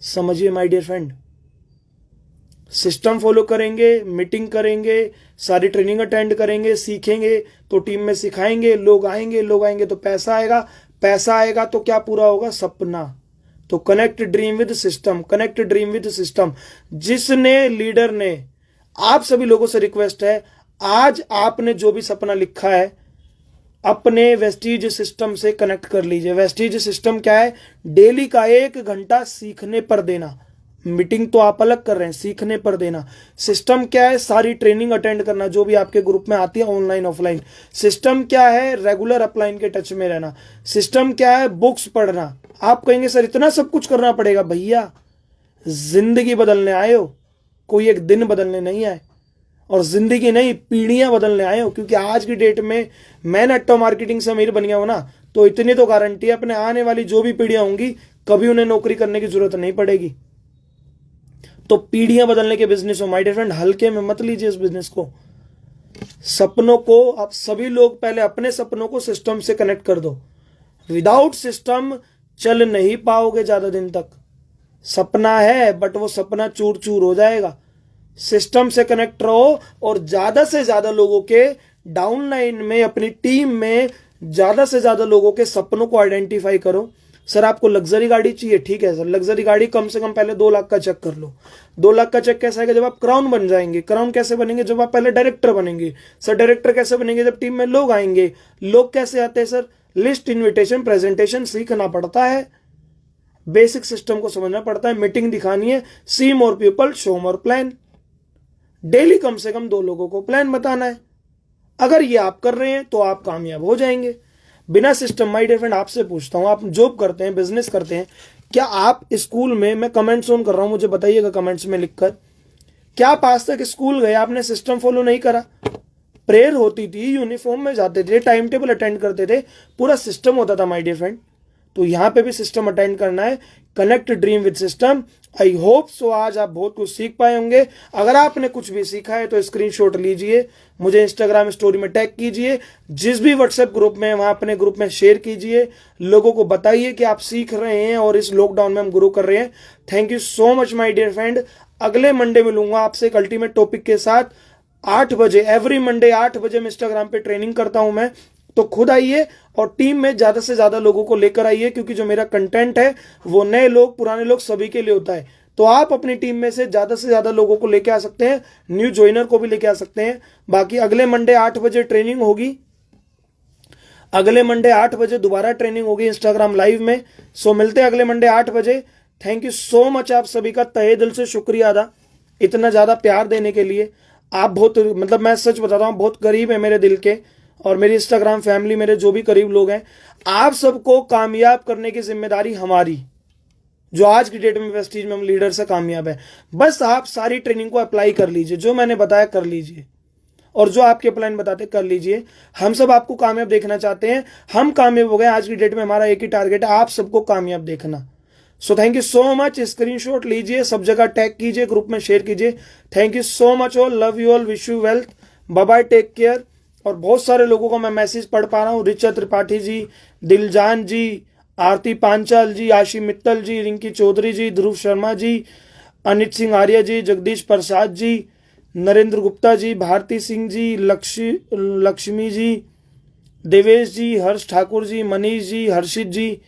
समझिए my dear friend, system follow करेंगे, मीटिंग करेंगे, सारी ट्रेनिंग अटेंड करेंगे, सीखेंगे तो टीम में सिखाएंगे, लोग आएंगे तो पैसा आएगा, पैसा आएगा तो क्या पूरा होगा? सपना। तो connect dream with system, connect dream with system. जिसने लीडर ने, आप सभी लोगों से रिक्वेस्ट है, आज आपने जो भी सपना लिखा है अपने वेस्टीज सिस्टम से कनेक्ट कर लीजिए। वेस्टीज सिस्टम क्या है? डेली का 1 घंटा सीखने पर देना। मीटिंग तो आप अलग कर रहे हैं, सीखने पर देना। सिस्टम क्या है? सारी ट्रेनिंग अटेंड करना जो भी आपके ग्रुप में आती है, ऑनलाइन ऑफलाइन। सिस्टम क्या है? रेगुलर अपलाइन के टच में रहना। सिस्टम क्या है? बुक्स पढ़ना। आप कहेंगे सर इतना सब कुछ करना पड़ेगा। भैया जिंदगी बदलने आए हो, कोई एक दिन बदलने नहीं आए, और जिंदगी नहीं पीढ़ियां बदलने आए हो। क्योंकि आज की डेट में मैं नेटवर्क मार्केटिंग से अमीर बन गया हूं ना, तो इतनी तो गारंटी है अपने आने वाली जो भी पीढ़ियां होंगी कभी उन्हें नौकरी करने की जरूरत नहीं पड़ेगी। तो पीढ़ियां बदलने के बिजनेस हो माय डियर फ्रेंड, हल्के में मत लीजिए इस बिजनेस को। सपनों को आप सभी लोग पहले अपने सपनों को सिस्टम से कनेक्ट कर दो। विदाउट सिस्टम चल नहीं पाओगे ज्यादा दिन तक। सपना है बट वो सपना चूर चूर हो जाएगा। सिस्टम से कनेक्ट रहो और ज्यादा से ज्यादा लोगों के डाउनलाइन में, अपनी टीम में ज्यादा से ज्यादा लोगों के सपनों को आइडेंटिफाई करो। सर आपको लग्जरी गाड़ी चाहिए? ठीक है सर, लग्जरी गाड़ी कम से कम पहले 2 लाख का चेक कर लो। 2 लाख का चेक कैसे आएगा? जब आप क्राउन बन जाएंगे। क्राउन कैसे बनेंगे? जब आप पहले डायरेक्टर बनेंगे। सर डायरेक्टर कैसे बनेंगे? जब टीम में लोग आएंगे। लोग कैसे आते हैं सर? लिस्ट, इन्विटेशन, प्रेजेंटेशन सीखना पड़ता है, बेसिक सिस्टम को समझना पड़ता है, मीटिंग दिखानी है, see more people, show more plan. Daily कम से कम 2 लोगों को प्लान बताना है। अगर ये आप कर रहे हैं तो आप कामयाब हो जाएंगे। बिना सिस्टम, माय डियर फ्रेंड आपसे पूछता हूं, आप जॉब करते हैं, बिजनेस करते हैं, क्या आप स्कूल में, मैं कमेंट्स ऑन कर रहा हूं, मुझे बताइएगा कमेंट्स में लिखकर, क्या आप आज तक स्कूल गए आपने सिस्टम फॉलो नहीं करा? प्रेयर होती थी, यूनिफॉर्म में जाते थे, टाइम टेबल अटेंड करते थे, पूरा सिस्टम होता था माय डियर फ्रेंड। तो यहां पे भी सिस्टम अटेंड करना है। Connect dream with system. I hope so आज आप बहुत कुछ सीख पाए होंगे। अगर आपने कुछ भी सीखा है तो स्क्रीनशॉट लीजिए, मुझे इंस्टाग्राम स्टोरी में टैग कीजिए, जिस भी व्हाट्सएप ग्रुप में वहां अपने ग्रुप में शेयर कीजिए, लोगों को बताइए कि आप सीख रहे हैं और इस लॉकडाउन में हम ग्रो कर रहे हैं। Thank you so much my dear friend. अगले मंडे मिलूंगा आपसे एक अल्टीमेट टॉपिक के साथ 8 बजे। एवरी मंडे 8 बजे मैं इंस्टाग्राम पे ट्रेनिंग करता हूं मैं, तो खुद आइए और टीम में ज्यादा से ज्यादा लोगों को लेकर आइए, क्योंकि जो मेरा कंटेंट है वो नए लोग, पुराने लोग सभी के लिए होता है। तो आप अपनी टीम में से ज्यादा लोगों को लेके आ सकते हैं, न्यू ज्वाइनर को भी लेके आ सकते हैं। बाकी अगले मंडे 8 बजे ट्रेनिंग होगी, अगले मंडे 8 बजे दोबारा ट्रेनिंग होगी इंस्टाग्राम लाइव में। सो मिलते हैं अगले मंडे 8 बजे। थैंक यू सो मच, आप सभी का तहे दिल से शुक्रिया अदा इतना ज्यादा प्यार देने के लिए। आप बहुत, मतलब मैं सच बताता हूँ, बहुत करीब है मेरे दिल के, और मेरी इंस्टाग्राम फैमिली, मेरे जो भी करीब लोग हैं, आप सबको कामयाब करने की जिम्मेदारी हमारी, जो आज की डेट में वेस्टीज में हम लीडर से कामयाब है। बस आप सारी ट्रेनिंग को अप्लाई कर लीजिए, जो मैंने बताया कर लीजिए, और जो आपके प्लान बताते कर लीजिए। हम सब आपको कामयाब देखना चाहते हैं, हम कामयाब हो गए। आज की डेट में हमारा एक ही टारगेट है, आप सबको कामयाब देखना। So thank you so much. Screenshot लीजिए, सब जगह टैग कीजिए, ग्रुप में शेयर कीजिए। Thank you so much all, love you all, wish you wealth, bye bye, take care. और बहुत सारे लोगों को मैं मैसेज पढ़ पा रहा हूँ, रिचा त्रिपाठी जी, दिलजान जी, आरती पांचाल जी, आशी मित्तल जी, रिंकी चौधरी जी, ध्रुव शर्मा जी, अनित सिंह आर्य जी, जगदीश प्रसाद जी, नरेंद्र गुप्ता जी, भारती सिंह जी, लक्ष्मी जी, देवेश जी, हर्ष ठाकुर जी, मनीष जी, हर्षित जी,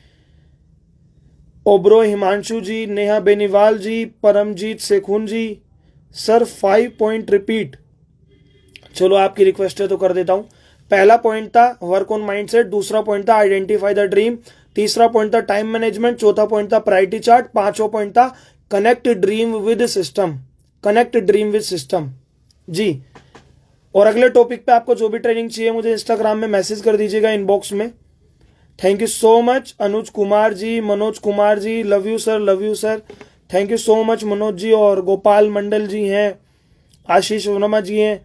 ओब्रो Himanshu ji, Neha Beniwal ji, Paramjeet Shekhun ji. Sir 5 point repeat. चलो आपकी रिक्वेस्ट है तो कर देता हूं। पहला पॉइंट था वर्क ऑन माइंडसेट, दूसरा पॉइंट था आइडेंटिफाई द ड्रीम, तीसरा पॉइंट था टाइम मैनेजमेंट, चौथा पॉइंट था प्रायोरिटी चार्ट, पांचवा पॉइंट था connect dream with system, connect dream with system ji. और अगले टॉपिक पे आपको जो भी ट्रेनिंग चाहिए मुझे इंस्टाग्राम में मैसेज कर दीजिएगा, इनबॉक्स में। Thank you so much Anuj Kumar ji, Manoj Kumar ji, love you sir, love you sir. Thank you so much Manoj ji. और गोपाल मंडल जी हैं, आशीष वर्मा जी हैं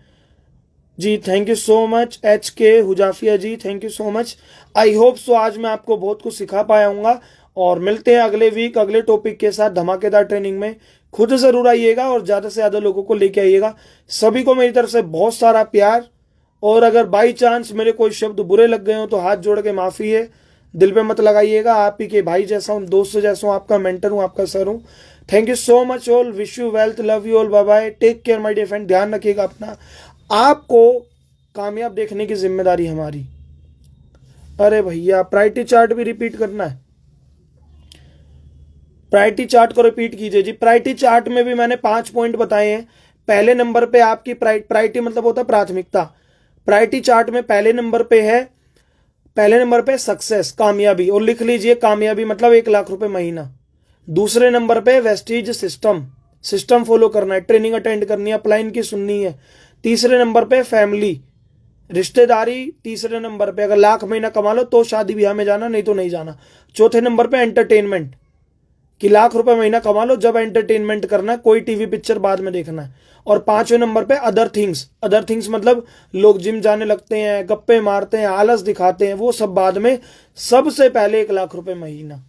ji, thank you so much. H K Huzaifa ji, thank you so much. I hope so आज मैं आपको बहुत कुछ सिखा पाया हूँगा। और मिलते हैं अगले वीक अगले टॉपिक के साथ धमाकेदार ट्रेनिंग में। खुद जरूर आइएगा और ज़्यादा से ज़्यादा लोगों को लेके आइएगा। सभी को मेरी तरफ से बहुत सारा प्यार। और अगर बाई चांस मेरे कोई शब्द बुरे लग गए हो तो हाथ जोड़ के माफ़ी है, दिल पे मत लगाइएगा। आप ही के भाई जैसा हूँ, दोस्त जैसा हूँ, आपका मेंटर हूँ, आपका सर हूँ। Thank you so much all, wish you wealth, love you all, bye bye, take care my dear friend. ध्यान रखिएगा अपना। आपको कामयाब देखने की जिम्मेदारी हमारी। अरे भैया प्रायोरिटी चार्ट भी रिपीट करना है, प्रायोरिटी चार्ट को रिपीट कीजिए जी। प्रायोरिटी चार्ट में भी मैंने 5 पॉइंट बताए हैं। पहले नंबर पे आपकी प्रायोरिटी मतलब होता है प्राथमिकता। प्रायोरिटी चार्ट में पहले नंबर पे है, पहले नंबर पे सक्सेस, कामयाबी, और लिख लीजिए कामयाबी मतलब 1 लाख रुपए महीना। दूसरे नंबर पे वेस्टीज सिस्टम, सिस्टम फॉलो करना है, ट्रेनिंग अटेंड करनी है, अपलाइन की सुननी है। तीसरे नंबर पे फैमिली, रिश्तेदारी। तीसरे नंबर पे अगर लाख महीना कमा लो तो शादी ब्याह में जाना, नहीं तो नहीं जाना। चौथे नंबर पे एंटरटेनमेंट, कि लाख रुपए महीना कमा लो, जब एंटरटेनमेंट करना है, कोई टीवी पिक्चर बाद में देखना है। और पांचवें नंबर पे अदर थिंग्स, अदर थिंग्स मतलब लोग जिम जाने लगते हैं, गप्पे मारते हैं, आलस दिखाते हैं, वो सब बाद में। सबसे पहले 1 लाख रुपए महीना।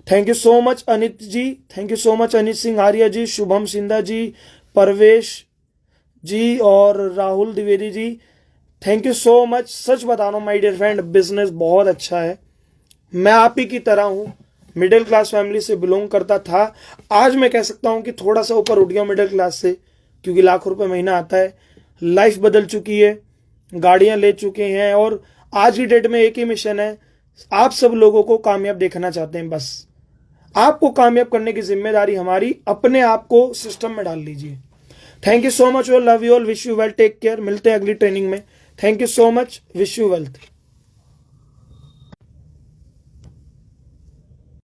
Thank you so much Anit ji, thank you so much Anit Singh Arya ji, Shubham Sindha ji, Parvesh ji और Rahul Dwivedi ji, thank you so much. सच बता रहा हूँ माय डियर फ्रेंड, बिजनेस बहुत अच्छा है। मैं आप ही की तरह हूँ, मिडिल क्लास फैमिली से बिलोंग करता था। आज मैं कह सकता हूँ कि थोड़ा सा ऊपर उठ गया मिडिल क्लास से, क्योंकि लाख रुपए महीना आता है। लाइफ बदल चुकी है, गाड़ियाँ ले चुके हैं, और आज की डेट में एक ही मिशन है, आप सब लोगों को कामयाब देखना चाहते हैं। बस आपको कामयाब करने की जिम्मेदारी हमारी। अपने आप को सिस्टम में डाल लीजिए। Thank you so much, love you all, wish you well, take care. मिलते हैं अगली ट्रेनिंग में। Thank you so much, wish you wealth.